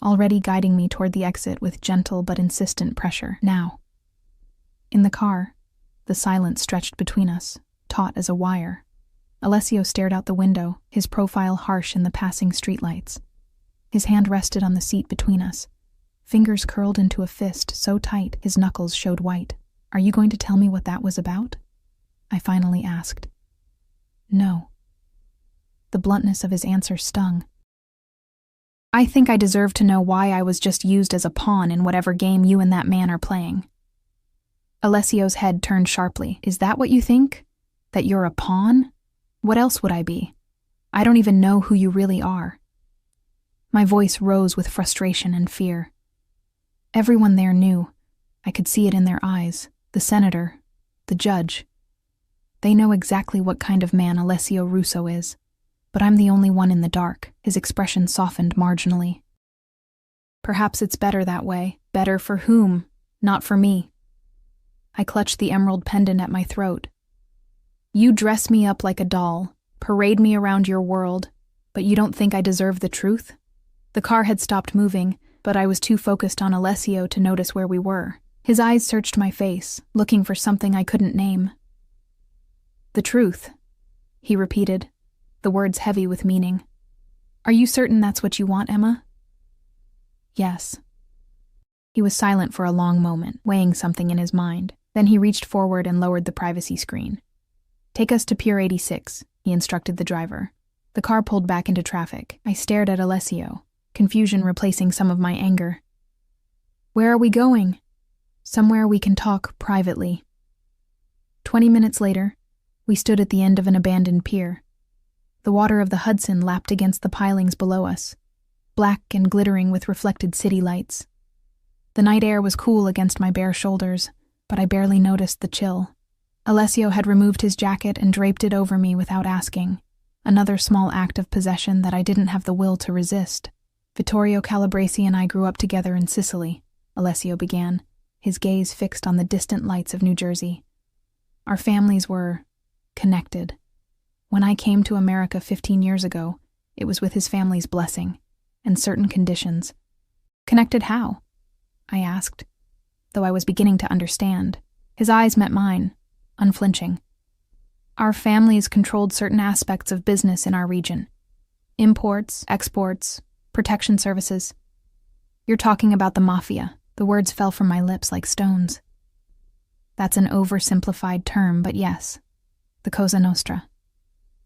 already guiding me toward the exit with gentle but insistent pressure. "Now." In the car, the silence stretched between us, taut as a wire. Alessio stared out the window, his profile harsh in the passing streetlights. His hand rested on the seat between us, fingers curled into a fist so tight his knuckles showed white. "Are you going to tell me what that was about?" I finally asked. "No." The bluntness of his answer stung. "I think I deserve to know why I was just used as a pawn in whatever game you and that man are playing." Alessio's head turned sharply. "Is that what you think? That you're a pawn? What else would I be? I don't even know who you really are." My voice rose with frustration and fear. Everyone there knew. I could see it in their eyes. The senator, the judge. They know exactly what kind of man Alessio Russo is. But I'm the only one in the dark. His expression softened marginally. "Perhaps it's better that way. Better for whom? Not for me." I clutched the emerald pendant at my throat. "You dress me up like a doll, parade me around your world, but you don't think I deserve the truth?" The car had stopped moving, but I was too focused on Alessio to notice where we were. His eyes searched my face, looking for something I couldn't name. "The truth," he repeated, the words heavy with meaning. "Are you certain that's what you want, Emma?" "Yes." He was silent for a long moment, weighing something in his mind. Then he reached forward and lowered the privacy screen. "Take us to Pier 86, he instructed the driver. The car pulled back into traffic. I stared at Alessio, confusion replacing some of my anger. "Where are we going?" "Somewhere we can talk privately." 20 minutes later, we stood at the end of an abandoned pier. The water of the Hudson lapped against the pilings below us, black and glittering with reflected city lights. The night air was cool against my bare shoulders, but I barely noticed the chill. Alessio had removed his jacket and draped it over me without asking. Another small act of possession that I didn't have the will to resist. Vittorio Calabresi and I grew up together in Sicily, Alessio began, his gaze fixed on the distant lights of New Jersey. Our families were connected. When I came to America 15 years ago, it was with his family's blessing and certain conditions. Connected how? I asked, though I was beginning to understand. His eyes met mine, unflinching. Our families controlled certain aspects of business in our region. Imports, exports, protection services. You're talking about the Mafia. The words fell from my lips like stones. That's an oversimplified term, but yes, the Cosa Nostra.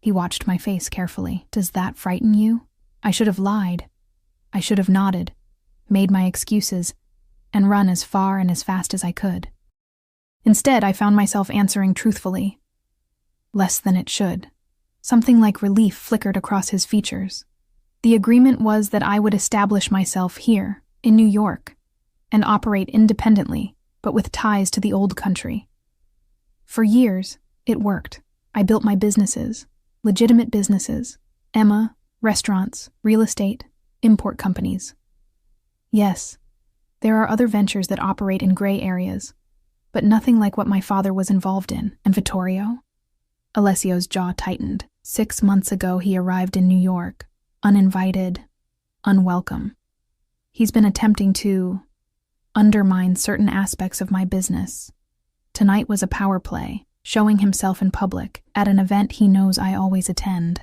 He watched my face carefully. Does that frighten you? I should have lied. I should have nodded, made my excuses, and run as far and as fast as I could. Instead, I found myself answering truthfully. Less than it should. Something like relief flickered across his features. The agreement was that I would establish myself here, in New York, and operate independently, but with ties to the old country. For years, it worked. I built my businesses, legitimate businesses, Emma, restaurants, real estate, import companies. Yes, there are other ventures that operate in gray areas, but nothing like what my father was involved in. And Vittorio? Alessio's jaw tightened. 6 months ago, he arrived in New York, uninvited, unwelcome. He's been attempting to undermine certain aspects of my business. Tonight was a power play, showing himself in public at an event he knows I always attend.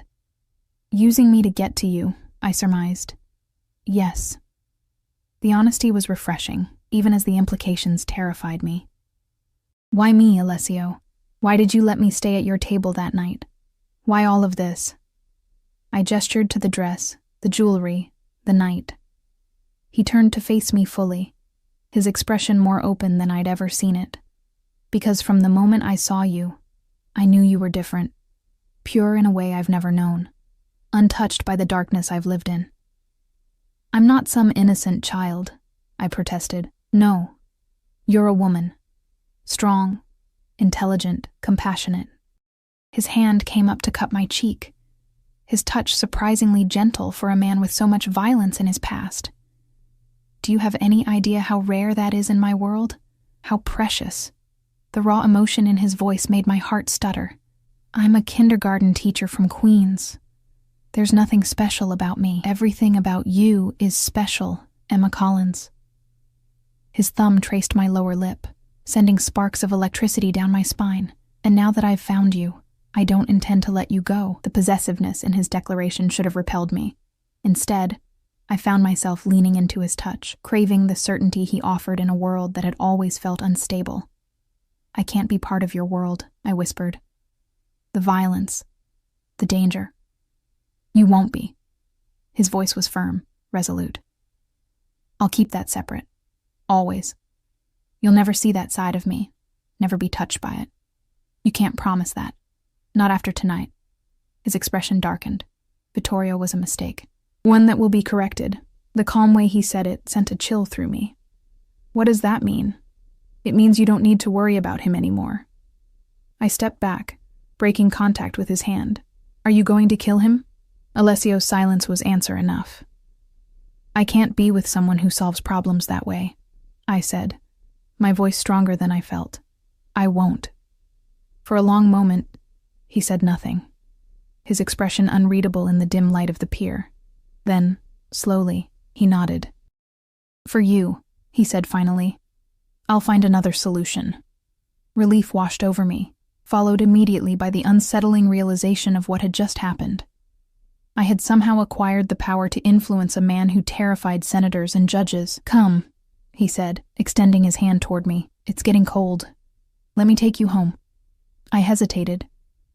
Using me to get to you, I surmised. Yes. The honesty was refreshing, even as the implications terrified me. Why me, Alessio? Why did you let me stay at your table that night? Why all of this? I gestured to the dress, the jewelry, the night. He turned to face me fully, his expression more open than I'd ever seen it. Because from the moment I saw you, I knew you were different, pure in a way I've never known, untouched by the darkness I've lived in. I'm not some innocent child, I protested. No, you're a woman. Strong, intelligent, compassionate. His hand came up to cup my cheek, his touch surprisingly gentle for a man with so much violence in his past. Do you have any idea how rare that is in my world? How precious? The raw emotion in his voice made my heart stutter. I'm a kindergarten teacher from Queens. There's nothing special about me. Everything about you is special, Emma Collins. His thumb traced my lower lip, sending sparks of electricity down my spine. And now that I've found you, I don't intend to let you go. The possessiveness in his declaration should have repelled me. Instead, I found myself leaning into his touch, craving the certainty he offered in a world that had always felt unstable. I can't be part of your world, I whispered. The violence, the danger. You won't be. His voice was firm, resolute. I'll keep that separate. Always. You'll never see that side of me, never be touched by it. You can't promise that. Not after tonight. His expression darkened. Vittorio was a mistake. One that will be corrected. The calm way he said it sent a chill through me. What does that mean? It means you don't need to worry about him anymore. I stepped back, breaking contact with his hand. Are you going to kill him? Alessio's silence was answer enough. I can't be with someone who solves problems that way, I said, my voice stronger than I felt. I won't. For a long moment, he said nothing, his expression unreadable in the dim light of the pier. Then, slowly, he nodded. For you, he said finally, I'll find another solution. Relief washed over me, followed immediately by the unsettling realization of what had just happened. I had somehow acquired the power to influence a man who terrified senators and judges. Come, he said, extending his hand toward me. It's getting cold. Let me take you home. I hesitated,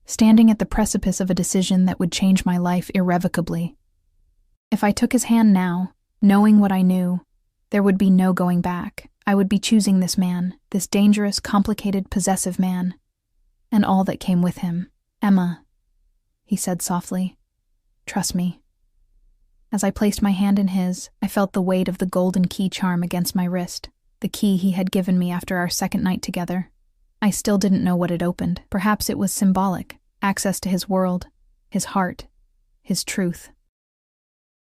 standing at the precipice of a decision that would change my life irrevocably. If I took his hand now, knowing what I knew, there would be no going back. I would be choosing this man, this dangerous, complicated, possessive man, and all that came with him. Emma, he said softly, trust me. As I placed my hand in his, I felt the weight of the golden key charm against my wrist, the key he had given me after our second night together. I still didn't know what it opened. Perhaps it was symbolic, access to his world, his heart, his truth.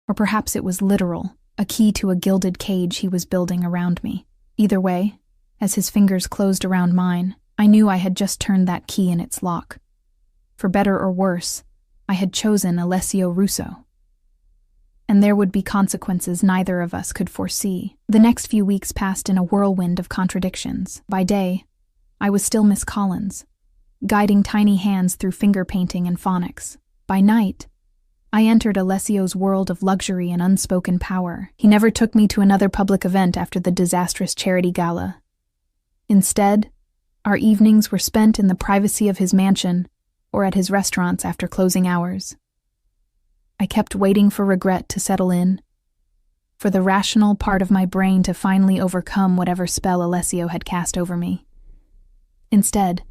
Or perhaps it was literal, a key to a gilded cage he was building around me. Either way, as his fingers closed around mine, I knew I had just turned that key in its lock. For better or worse, I had chosen Alessio Russo. And there would be consequences neither of us could foresee. The next few weeks passed in a whirlwind of contradictions. By day, I was still Miss Collins, guiding tiny hands through finger painting and phonics. By night, I entered Alessio's world of luxury and unspoken power. He never took me to another public event after the disastrous charity gala. Instead, our evenings were spent in the privacy of his mansion or at his restaurants after closing hours. I kept waiting for regret to settle in, for the rational part of my brain to finally overcome whatever spell Alessio had cast over me. Instead,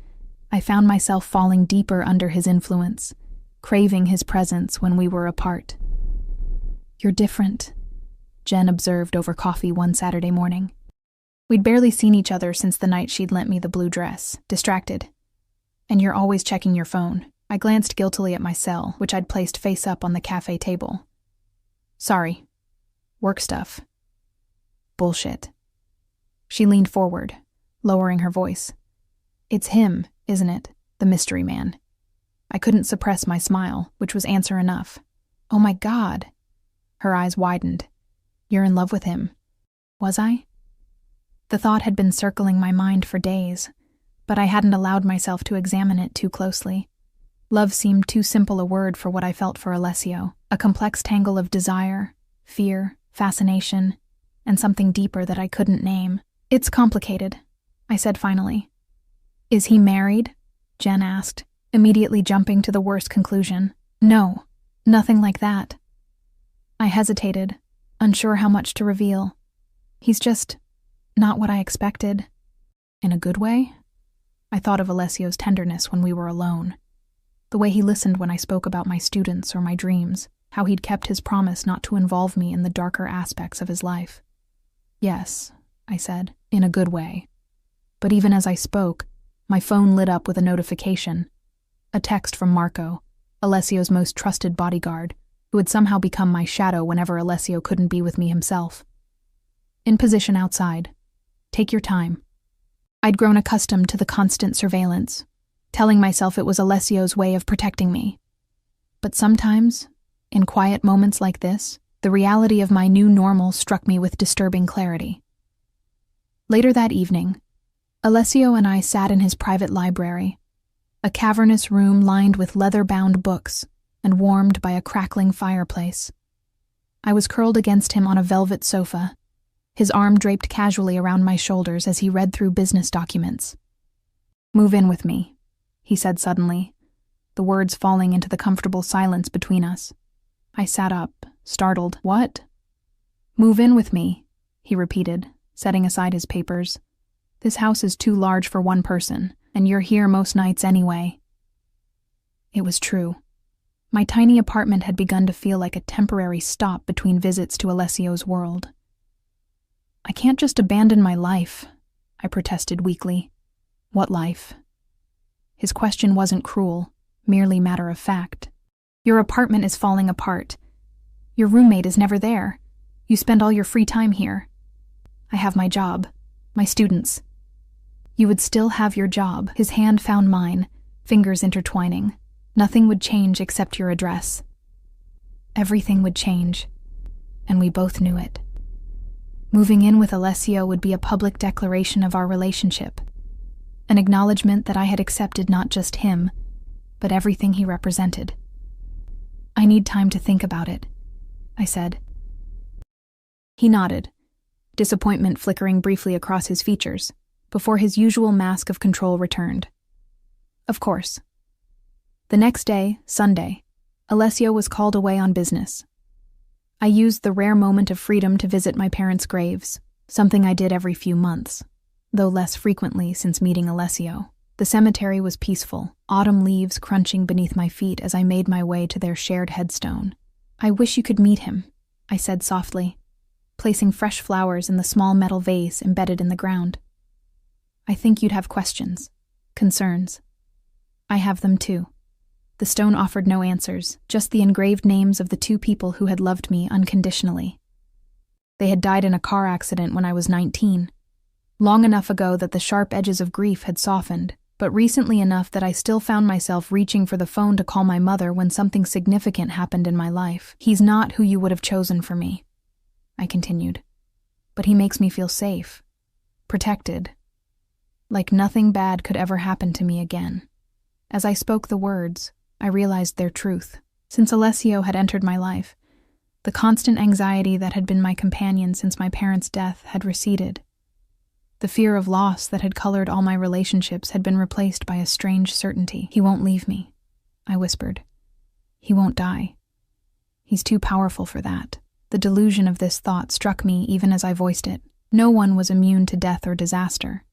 I found myself falling deeper under his influence, craving his presence when we were apart. "You're different," Jen observed over coffee one Saturday morning. We'd barely seen each other since the night she'd lent me the blue dress. Distracted. "And you're always checking your phone." I glanced guiltily at my cell, which I'd placed face up on the cafe table. "Sorry. Work stuff." "Bullshit." She leaned forward, lowering her voice. "It's him, isn't it? The mystery man." I couldn't suppress my smile, which was answer enough. "Oh my God." Her eyes widened. "You're in love with him." Was I? The thought had been circling my mind for days, but I hadn't allowed myself to examine it too closely. Love seemed too simple a word for what I felt for Alessio, a complex tangle of desire, fear, fascination, and something deeper that I couldn't name. "It's complicated," I said finally. "Is he married?" Jen asked, immediately jumping to the worst conclusion. "No, nothing like that." I hesitated, unsure how much to reveal. "He's just not what I expected." "In a good way?" I thought of Alessio's tenderness when we were alone. The way he listened when I spoke about my students or my dreams, how he'd kept his promise not to involve me in the darker aspects of his life. "Yes," I said, "in a good way." But even as I spoke, my phone lit up with a notification. A text from Marco, Alessio's most trusted bodyguard, who had somehow become my shadow whenever Alessio couldn't be with me himself. "In position outside. Take your time." I'd grown accustomed to the constant surveillance, telling myself it was Alessio's way of protecting me. But sometimes, in quiet moments like this, the reality of my new normal struck me with disturbing clarity. Later that evening, Alessio and I sat in his private library, a cavernous room lined with leather-bound books and warmed by a crackling fireplace. I was curled against him on a velvet sofa, his arm draped casually around my shoulders as he read through business documents. "Move in with me," he said suddenly, the words falling into the comfortable silence between us. I sat up, startled. "What?" "Move in with me," he repeated, setting aside his papers. "This house is too large for one person, and you're here most nights anyway." It was true. My tiny apartment had begun to feel like a temporary stop between visits to Alessio's world. "I can't just abandon my life," I protested weakly. "What life?" His question wasn't cruel, merely matter of fact. "Your apartment is falling apart. Your roommate is never there. You spend all your free time here. I have my job, my students." "You would still have your job." His hand found mine, fingers intertwining. "Nothing would change except your address." Everything would change, and we both knew it. Moving in with Alessio would be a public declaration of our relationship, an acknowledgement that I had accepted not just him, but everything he represented. "I need time to think about it," I said. He nodded, disappointment flickering briefly across his features, before his usual mask of control returned. "Of course." The next day, Sunday, Alessio was called away on business. I used the rare moment of freedom to visit my parents' graves, something I did every few months, though less frequently since meeting Alessio. The cemetery was peaceful, autumn leaves crunching beneath my feet as I made my way to their shared headstone. "I wish you could meet him," I said softly, placing fresh flowers in the small metal vase embedded in the ground. "I think you'd have questions." Concerns. I have them too. The stone offered no answers, just the engraved names of the two people who had loved me unconditionally. They had died in a car accident when I was 19. Long enough ago that the sharp edges of grief had softened, but recently enough that I still found myself reaching for the phone to call my mother when something significant happened in my life. He's not who you would have chosen for me, I continued. But he makes me feel safe, protected, like nothing bad could ever happen to me again. As I spoke the words, I realized their truth. Since Alessio had entered my life, the constant anxiety that had been my companion since my parents' death had receded. The fear of loss that had colored all my relationships had been replaced by a strange certainty. He won't leave me, I whispered. He won't die. He's too powerful for that. The delusion of this thought struck me even as I voiced it. No one was immune to death or disaster,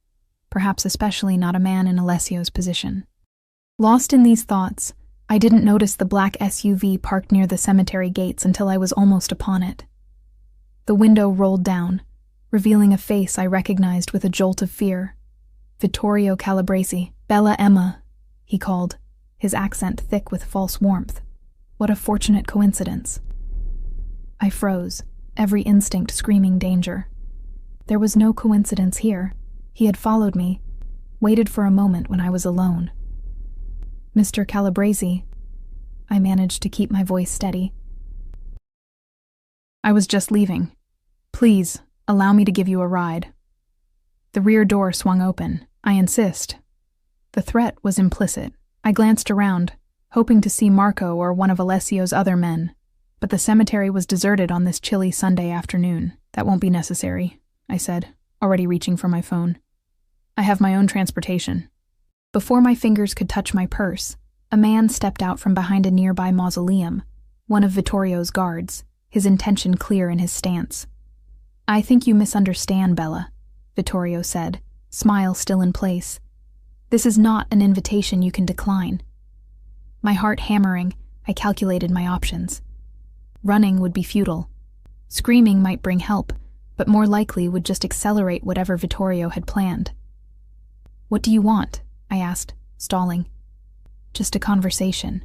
perhaps especially not a man in Alessio's position. Lost in these thoughts, I didn't notice the black SUV parked near the cemetery gates until I was almost upon it. The window rolled down, revealing a face I recognized with a jolt of fear. Vittorio Calabresi. "Bella Emma," he called, his accent thick with false warmth. What a fortunate coincidence. I froze, every instinct screaming danger. There was no coincidence here. He had followed me, waited for a moment when I was alone. "Mr. Calabresi," I managed to keep my voice steady. "I was just leaving. Please, allow me to give you a ride." The rear door swung open. "I insist." The threat was implicit. I glanced around, hoping to see Marco or one of Alessio's other men, but the cemetery was deserted on this chilly Sunday afternoon. "That won't be necessary," I said, already reaching for my phone. "I have my own transportation." Before my fingers could touch my purse, a man stepped out from behind a nearby mausoleum, one of Vittorio's guards, his intention clear in his stance. "I think you misunderstand, Bella," Vittorio said, smile still in place. "This is not an invitation you can decline." My heart hammering, I calculated my options. Running would be futile. Screaming might bring help, but more likely would just accelerate whatever Vittorio had planned. "What do you want?" I asked, stalling. "Just a conversation."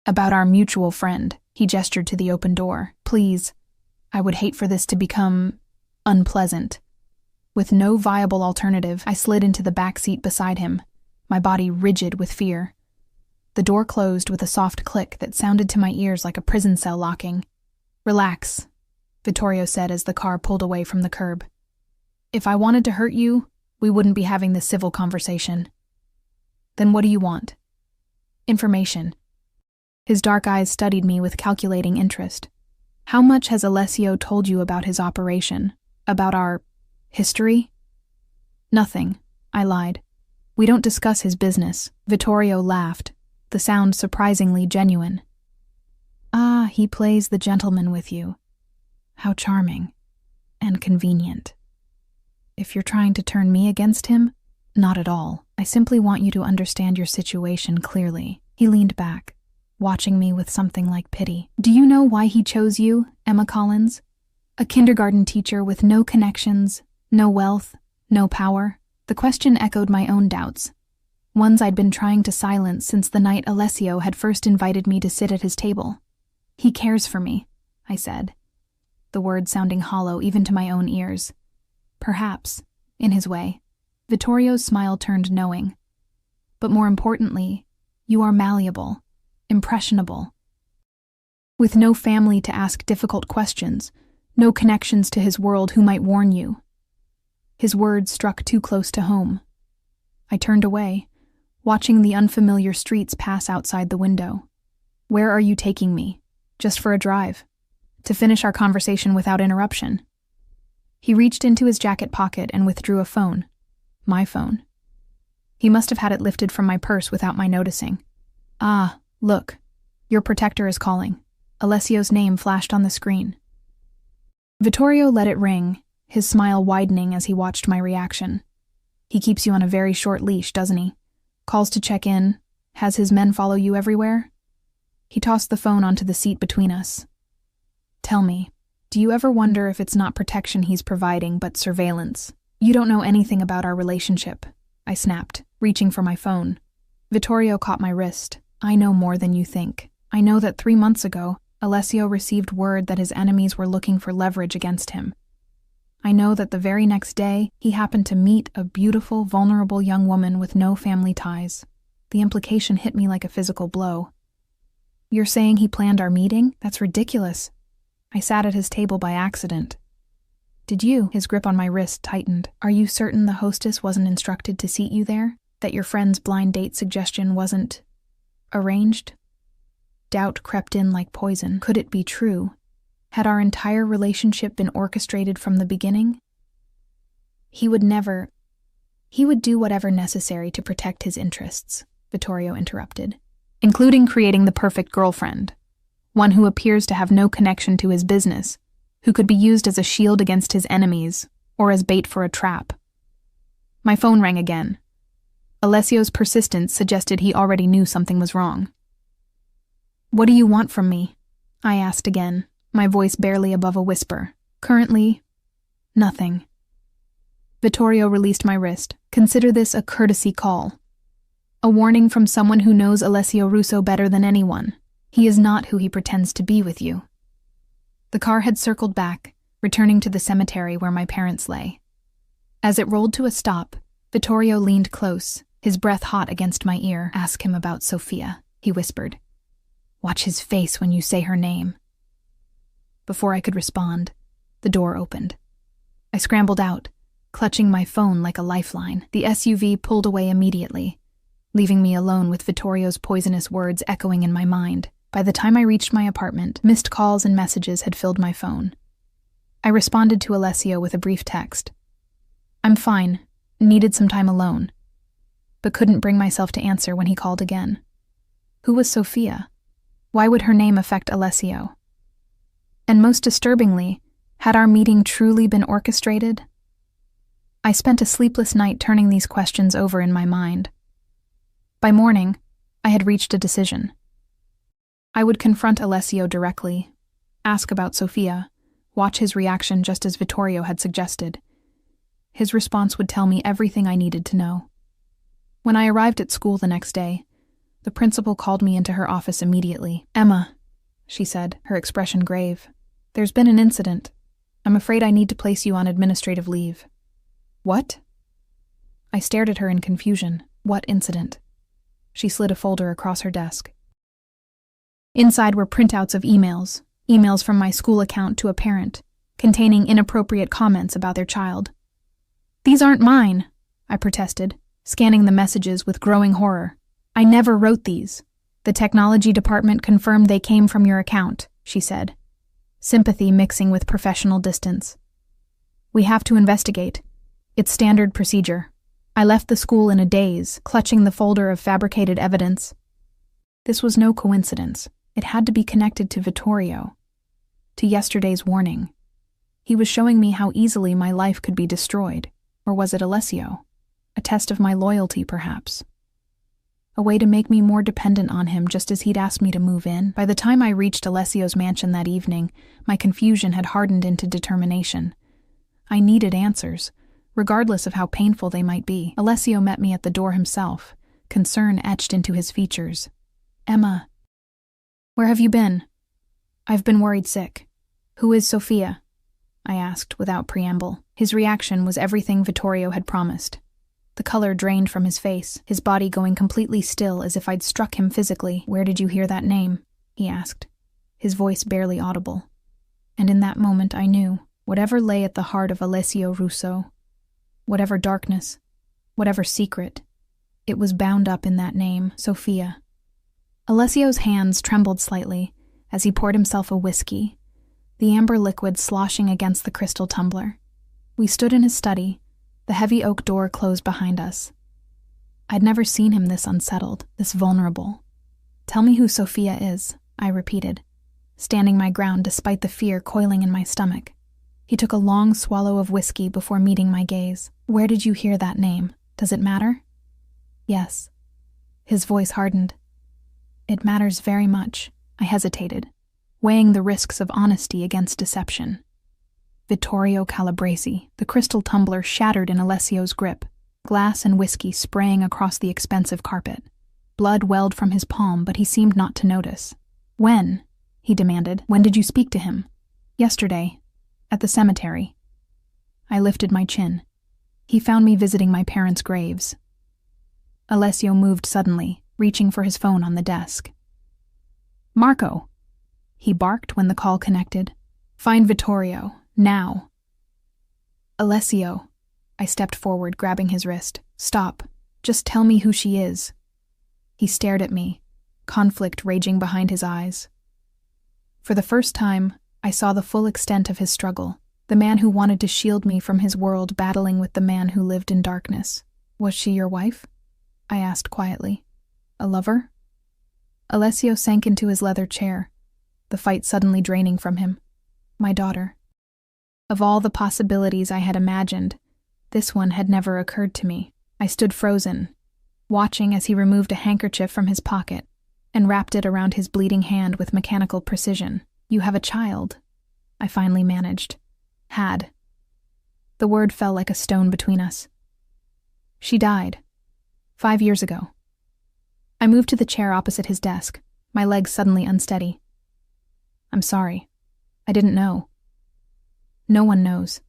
"About our mutual friend," he gestured to the open door. "Please, I would hate for this to become unpleasant." With no viable alternative, I slid into the back seat beside him, my body rigid with fear. The door closed with a soft click that sounded to my ears like a prison cell locking. "Relax," Vittorio said as the car pulled away from the curb. "If I wanted to hurt you, we wouldn't be having this civil conversation." "Then what do you want?" "Information." His dark eyes studied me with calculating interest. "How much has Alessio told you about his operation? About our history?" "Nothing," I lied. "We don't discuss his business." Vittorio laughed, the sound surprisingly genuine. "Ah, he plays the gentleman with you. How charming. And convenient. If you're trying to turn me against him, not at all. I simply want you to understand your situation clearly." He leaned back, watching me with something like pity. "Do you know why he chose you, Emma Collins? A kindergarten teacher with no connections, no wealth, no power?" The question echoed my own doubts, ones I'd been trying to silence since the night Alessio had first invited me to sit at his table. "He cares for me," I said, the words sounding hollow even to my own ears. "Perhaps, in his way." Vittorio's smile turned knowing. "But more importantly, you are malleable, impressionable. With no family to ask difficult questions, no connections to his world who might warn you." His words struck too close to home. I turned away, watching the unfamiliar streets pass outside the window. "Where are you taking me? Just for a drive? To finish our conversation without interruption?" He reached into his jacket pocket and withdrew a phone. My phone. He must have had it lifted from my purse without my noticing. "Ah, look. Your protector is calling." Alessio's name flashed on the screen. Vittorio let it ring, his smile widening as he watched my reaction. "He keeps you on a very short leash, doesn't he? Calls to check in, has his men follow you everywhere?" He tossed the phone onto the seat between us. "Tell me, do you ever wonder if it's not protection he's providing but surveillance? You don't know anything about our relationship. I snapped, reaching for my phone. Vittorio caught my wrist. I know more than you think. I know that 3 months ago, Alessio received word that his enemies were looking for leverage against him. I know that the very next day, he happened to meet a beautiful, vulnerable young woman with no family ties. The implication hit me like a physical blow. You're saying he planned our meeting? That's ridiculous. I sat at his table by accident. Did you? His grip on my wrist tightened. Are you certain the hostess wasn't instructed to seat you there? That your friend's blind date suggestion wasn't arranged? Doubt crept in like poison. Could it be true? Had our entire relationship been orchestrated from the beginning? He would do whatever necessary to protect his interests, Vittorio interrupted, including creating the perfect girlfriend, one who appears to have no connection to his business, who could be used as a shield against his enemies, or as bait for a trap. My phone rang again. Alessio's persistence suggested he already knew something was wrong. What do you want from me? I asked again, my voice barely above a whisper. Currently, nothing. Vittorio released my wrist. Consider this a courtesy call. A warning from someone who knows Alessio Russo better than anyone. He is not who he pretends to be with you. The car had circled back, returning to the cemetery where my parents lay. As it rolled to a stop, Vittorio leaned close, his breath hot against my ear. Ask him about Sofia, he whispered. Watch his face when you say her name. Before I could respond, the door opened. I scrambled out, clutching my phone like a lifeline. The SUV pulled away immediately, leaving me alone with Vittorio's poisonous words echoing in my mind. By the time I reached my apartment, missed calls and messages had filled my phone. I responded to Alessio with a brief text. I'm fine, needed some time alone, but couldn't bring myself to answer when he called again. Who was Sofia? Why would her name affect Alessio? And most disturbingly, had our meeting truly been orchestrated? I spent a sleepless night turning these questions over in my mind. By morning, I had reached a decision. I would confront Alessio directly, ask about Sofia, watch his reaction just as Vittorio had suggested. His response would tell me everything I needed to know. When I arrived at school the next day, the principal called me into her office immediately. Emma, she said, her expression grave. There's been an incident. I'm afraid I need to place you on administrative leave. What? I stared at her in confusion. What incident? She slid a folder across her desk. Inside were printouts of emails from my school account to a parent, containing inappropriate comments about their child. These aren't mine, I protested, scanning the messages with growing horror. I never wrote these. The technology department confirmed they came from your account, she said, sympathy mixing with professional distance. We have to investigate. It's standard procedure. I left the school in a daze, clutching the folder of fabricated evidence. This was no coincidence. It had to be connected to Vittorio, to yesterday's warning. He was showing me how easily my life could be destroyed. Or was it Alessio? A test of my loyalty, perhaps. A way to make me more dependent on him just as he'd asked me to move in. By the time I reached Alessio's mansion that evening, my confusion had hardened into determination. I needed answers, regardless of how painful they might be. Alessio met me at the door himself, concern etched into his features. Emma, where have you been? I've been worried sick. Who is Sofia? I asked without preamble. His reaction was everything Vittorio had promised. The color drained from his face, his body going completely still as if I'd struck him physically. Where did you hear that name? He asked, his voice barely audible. And in that moment I knew, whatever lay at the heart of Alessio Russo, whatever darkness, whatever secret, it was bound up in that name, Sofia. Alessio's hands trembled slightly as he poured himself a whiskey, the amber liquid sloshing against the crystal tumbler. We stood in his study, the heavy oak door closed behind us. I'd never seen him this unsettled, this vulnerable. Tell me who Sofia is, I repeated, standing my ground despite the fear coiling in my stomach. He took a long swallow of whiskey before meeting my gaze. Where did you hear that name? Does it matter? Yes. His voice hardened. It matters very much, I hesitated, weighing the risks of honesty against deception. Vittorio Calabresi, the crystal tumbler shattered in Alessio's grip. glass and whiskey spraying across the expensive carpet. Blood welled from his palm, but he seemed not to notice. "When?" he demanded. "When did you speak to him?" "Yesterday, at the cemetery." I lifted my chin. He found me visiting my parents' graves. Alessio moved suddenly, reaching for his phone on the desk. "Marco!" he barked when the call connected. "Find Vittorio, now." "Alessio." I stepped forward, grabbing his wrist. "Stop. Just tell me who she is." He stared at me, conflict raging behind his eyes. For the first time, I saw the full extent of his struggle, the man who wanted to shield me from his world battling with the man who lived in darkness. "Was she your wife?" I asked quietly. "A lover?" Alessio sank into his leather chair, the fight suddenly draining from him. "My daughter." Of all the possibilities I had imagined, this one had never occurred to me. I stood frozen, watching as he removed a handkerchief from his pocket and wrapped it around his bleeding hand with mechanical precision. "You have a child," I finally managed. "Had." The word fell like a stone between us. "She died. 5 years ago." I moved to the chair opposite his desk, my legs suddenly unsteady. "I'm sorry. I didn't know." "No one knows."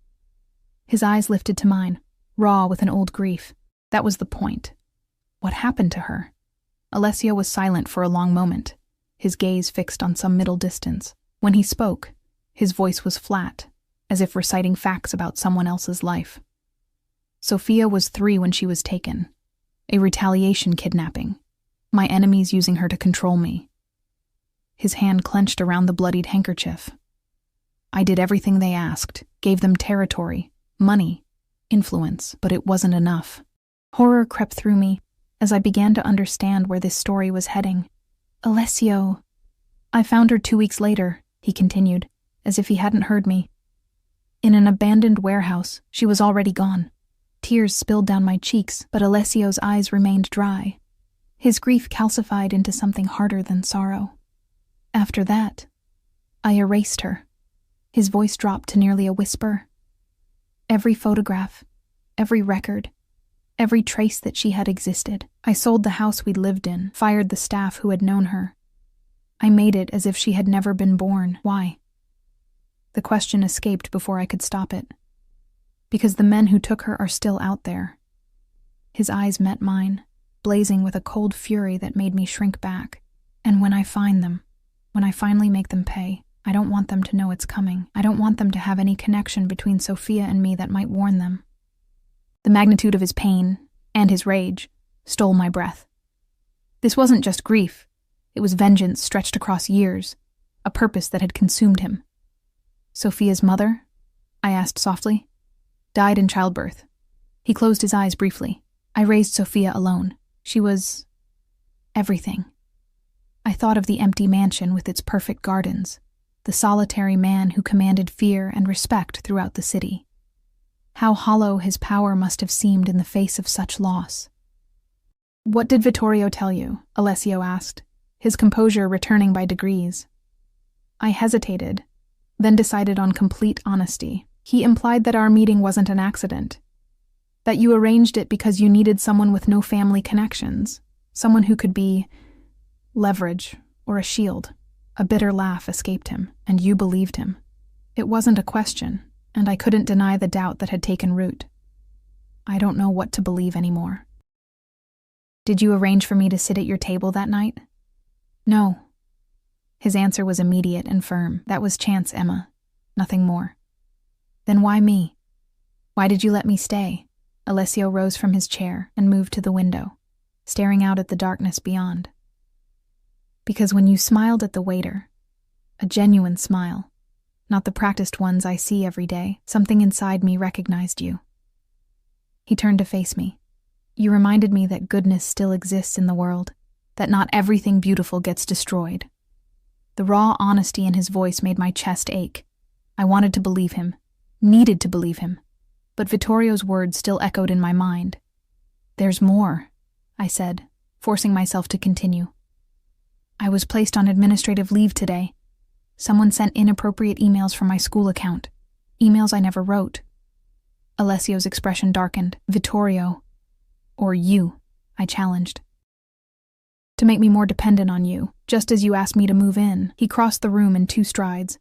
His eyes lifted to mine, raw with an old grief. That was the point. What happened to her? Alessio was silent for a long moment, his gaze fixed on some middle distance. When he spoke, his voice was flat, as if reciting facts about someone else's life. "Sophia was 3 when she was taken. A retaliation kidnapping. My enemies using her to control me." His hand clenched around the bloodied handkerchief. "I did everything they asked, gave them territory, money, influence, but it wasn't enough." Horror crept through me as I began to understand where this story was heading. "Alessio." "I found her 2 weeks later," he continued, as if he hadn't heard me. "In an abandoned warehouse. She was already gone." Tears spilled down my cheeks, but Alessio's eyes remained dry. His grief calcified into something harder than sorrow. "After that, I erased her." His voice dropped to nearly a whisper. "Every photograph, every record, every trace that she had existed. I sold the house we'd lived in, fired the staff who had known her. I made it as if she had never been born." "Why?" The question escaped before I could stop it. "Because the men who took her are still out there." His eyes met mine, blazing with a cold fury that made me shrink back. "And when I find them, when I finally make them pay, I don't want them to know it's coming. I don't want them to have any connection between Sophia and me that might warn them." The magnitude of his pain, and his rage, stole my breath. This wasn't just grief. It was vengeance stretched across years, a purpose that had consumed him. "Sophia's mother?" I asked softly. "Died in childbirth." He closed his eyes briefly. "I raised Sophia alone. She was everything." I thought of the empty mansion with its perfect gardens, the solitary man who commanded fear and respect throughout the city. How hollow his power must have seemed in the face of such loss. "What did Vittorio tell you?" Alessio asked, his composure returning by degrees. I hesitated, then decided on complete honesty. "He implied that our meeting wasn't an accident, that you arranged it because you needed someone with no family connections, someone who could be leverage or a shield." A bitter laugh escaped him, and you believed him. It wasn't a question, and I couldn't deny the doubt that had taken root. I don't know what to believe anymore. "Did you arrange for me to sit at your table that night?" "No." His answer was immediate and firm. "That was chance, Emma. Nothing more." "Then why me? Why did you let me stay?" Alessio rose from his chair and moved to the window, staring out at the darkness beyond. "Because when you smiled at the waiter, a genuine smile, not the practiced ones I see every day, something inside me recognized you." He turned to face me. "You reminded me that goodness still exists in the world, that not everything beautiful gets destroyed." The raw honesty in his voice made my chest ache. I wanted to believe him, needed to believe him, but Vittorio's words still echoed in my mind. "There's more," I said, forcing myself to continue. "I was placed on administrative leave today. Someone sent inappropriate emails from my school account, emails I never wrote." Alessio's expression darkened. "Vittorio, Or you, I challenged. To make me more dependent on you, just as you asked me to move in. He crossed the room in 2 strides,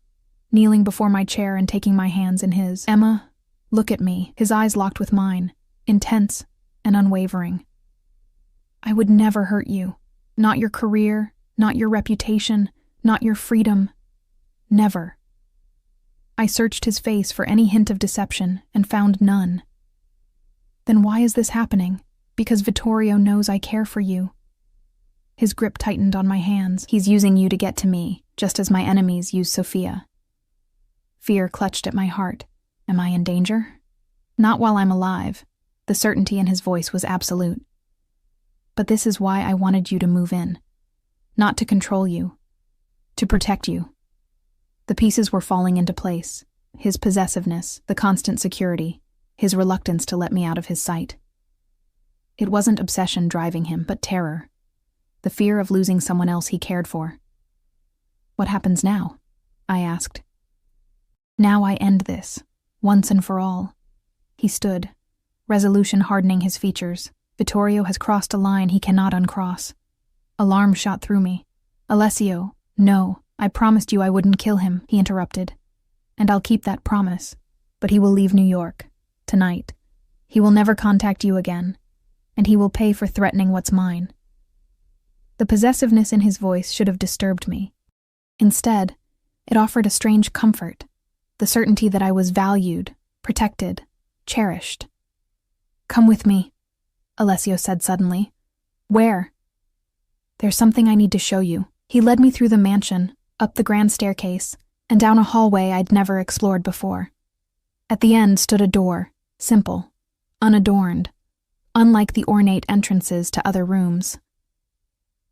kneeling before my chair and taking my hands in his. Emma, look at me. His eyes locked with mine, intense and unwavering. I would never hurt you. Not your career, not your reputation, not your freedom. Never. I searched his face for any hint of deception and found none. Then why is this happening? Because Vittorio knows I care for you. His grip tightened on my hands. He's using you to get to me, just as my enemies use Sofia. Fear clutched at my heart. Am I in danger? Not while I'm alive. The certainty in his voice was absolute. But this is why I wanted you to move in. Not to control you. To protect you. The pieces were falling into place. His possessiveness, the constant security, his reluctance to let me out of his sight. It wasn't obsession driving him, but terror. The fear of losing someone else he cared for. What happens now? I asked. Now I end this, once and for all. He stood, resolution hardening his features. Vittorio has crossed a line he cannot uncross. Alarm shot through me. Alessio, no, I promised you I wouldn't kill him, he interrupted. And I'll keep that promise. But he will leave New York, tonight. He will never contact you again, and he will pay for threatening what's mine. The possessiveness in his voice should have disturbed me. Instead, it offered a strange comfort, the certainty that I was valued, protected, cherished. Come with me, Alessio said suddenly. Where? There's something I need to show you. He led me through the mansion, up the grand staircase, and down a hallway I'd never explored before. At the end stood a door, simple, unadorned, unlike the ornate entrances to other rooms.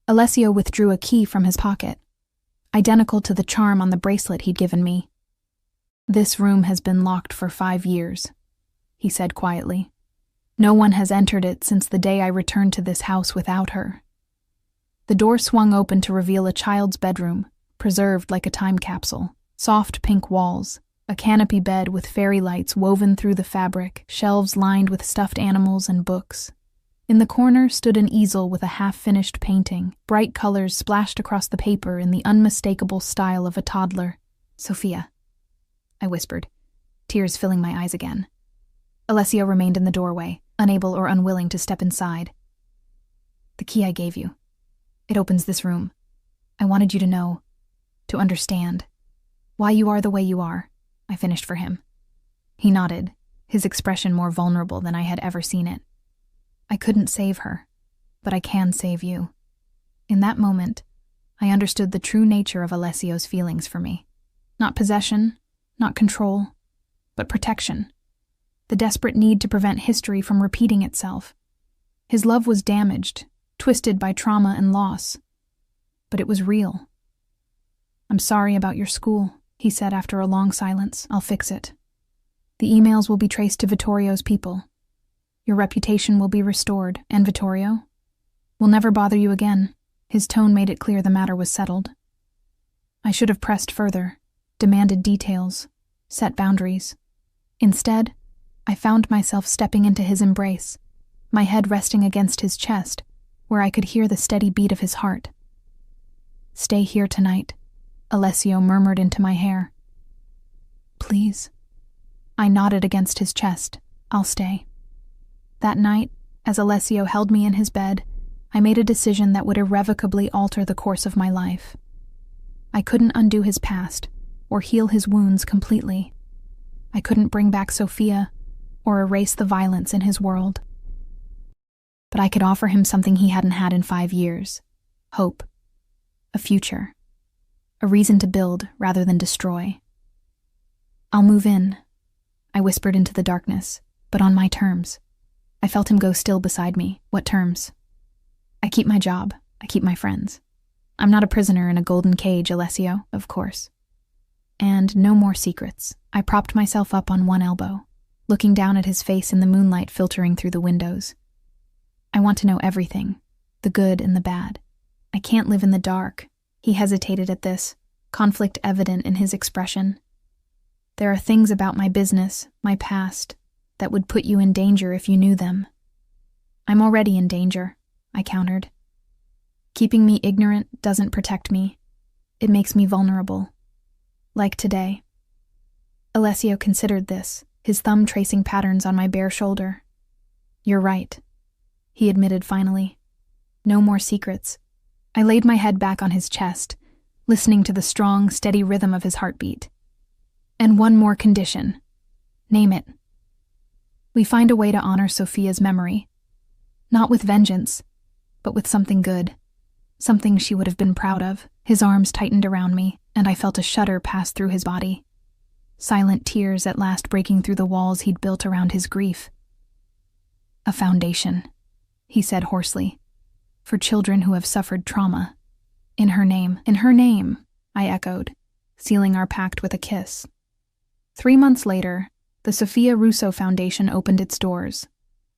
Alessio withdrew a key from his pocket, identical to the charm on the bracelet he'd given me. This room has been locked for 5 years, he said quietly. No one has entered it since the day I returned to this house without her. The door swung open to reveal a child's bedroom, preserved like a time capsule. Soft pink walls, a canopy bed with fairy lights woven through the fabric, shelves lined with stuffed animals and books. In the corner stood an easel with a half-finished painting, bright colors splashed across the paper in the unmistakable style of a toddler. Sofia, I whispered, tears filling my eyes again. Alessio remained in the doorway, unable or unwilling to step inside. The key I gave you. It opens this room. I wanted you to know, to understand, why you are the way you are, I finished for him. He nodded, his expression more vulnerable than I had ever seen it. I couldn't save her, but I can save you. In that moment, I understood the true nature of Alessio's feelings for me. Not possession, not control, but protection. The desperate need to prevent history from repeating itself. His love was damaged, twisted by trauma and loss. But it was real. I'm sorry about your school, he said after a long silence. I'll fix it. The emails will be traced to Vittorio's people. Your reputation will be restored, and Vittorio will never bother you again. His tone made it clear the matter was settled. I should have pressed further, demanded details, set boundaries. Instead, I found myself stepping into his embrace, my head resting against his chest, where I could hear the steady beat of his heart. Stay here tonight, Alessio murmured into my hair. Please. I nodded against his chest. I'll stay. That night, as Alessio held me in his bed, I made a decision that would irrevocably alter the course of my life. I couldn't undo his past, or heal his wounds completely. I couldn't bring back Sofia, or erase the violence in his world. But I could offer him something he hadn't had in 5 years. Hope. A future. A reason to build rather than destroy. I'll move in, I whispered into the darkness, but on my terms. I felt him go still beside me. What terms? I keep my job. I keep my friends. I'm not a prisoner in a golden cage, Alessio, of course. And no more secrets. I propped myself up on one elbow, looking down at his face in the moonlight filtering through the windows. I want to know everything, the good and the bad. I can't live in the dark. He hesitated at this, conflict evident in his expression. There are things about my business, my past, that would put you in danger if you knew them. I'm already in danger, I countered. Keeping me ignorant doesn't protect me. It makes me vulnerable. Like today. Alessio considered this, his thumb tracing patterns on my bare shoulder. You're right, he admitted finally. No more secrets. I laid my head back on his chest, listening to the strong, steady rhythm of his heartbeat. And one more condition. Name it. We find a way to honor Sophia's memory. Not with vengeance, but with something good. Something she would have been proud of. His arms tightened around me, and I felt a shudder pass through his body. Silent tears at last breaking through the walls he'd built around his grief. A foundation, he said hoarsely, for children who have suffered trauma. In her name, I echoed, sealing our pact with a kiss. 3 months later, the Sophia Russo Foundation opened its doors,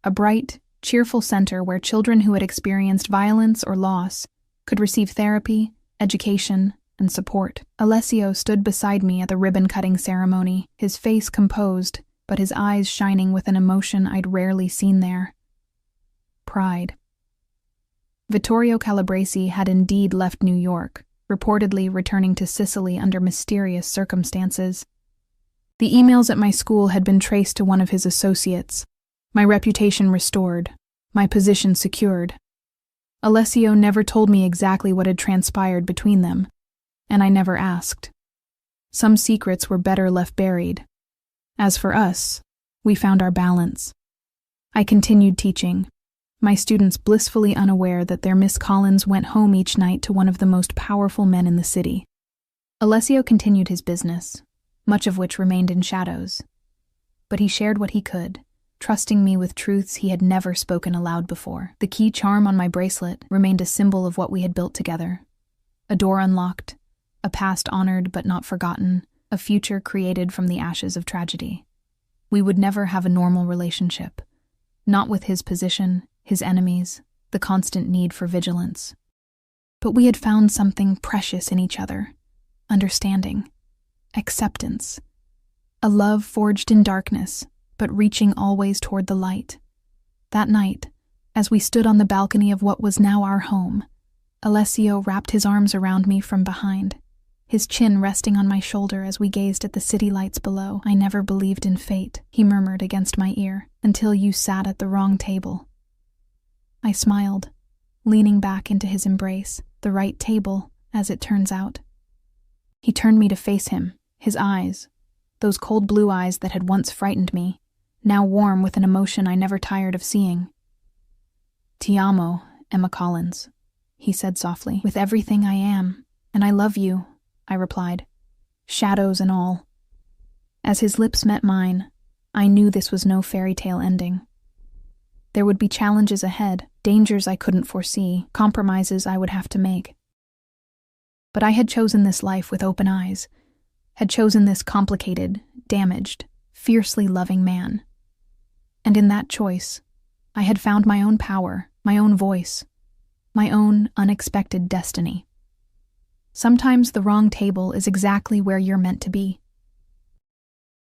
a bright, cheerful center where children who had experienced violence or loss could receive therapy, education, and support. Alessio stood beside me at the ribbon-cutting ceremony, his face composed, but his eyes shining with an emotion I'd rarely seen there. Pride. Vittorio Calabresi had indeed left New York, reportedly returning to Sicily under mysterious circumstances. The emails at my school had been traced to one of his associates, my reputation restored, my position secured. Alessio never told me exactly what had transpired between them, and I never asked. Some secrets were better left buried. As for us, we found our balance. I continued teaching, my students blissfully unaware that their Miss Collins went home each night to one of the most powerful men in the city. Alessio continued his business, much of which remained in shadows. But he shared what he could, trusting me with truths he had never spoken aloud before. The key charm on my bracelet remained a symbol of what we had built together. A door unlocked, a past honored but not forgotten, a future created from the ashes of tragedy. We would never have a normal relationship, not with his position, his enemies, the constant need for vigilance. But we had found something precious in each other, understanding, acceptance, a love forged in darkness, but reaching always toward the light. That night, as we stood on the balcony of what was now our home, Alessio wrapped his arms around me from behind, his chin resting on my shoulder as we gazed at the city lights below. I never believed in fate, he murmured against my ear, until you sat at the wrong table. I smiled, leaning back into his embrace, the right table, as it turns out. He turned me to face him, his eyes, those cold blue eyes that had once frightened me, now warm with an emotion I never tired of seeing. Ti amo, Emma Collins, he said softly. With everything I am, and I love you, I replied, shadows and all. As his lips met mine, I knew this was no fairy tale ending. There would be challenges ahead, dangers I couldn't foresee, compromises I would have to make. But I had chosen this life with open eyes, had chosen this complicated, damaged, fiercely loving man. And in that choice, I had found my own power, my own voice, my own unexpected destiny. Sometimes the wrong table is exactly where you're meant to be.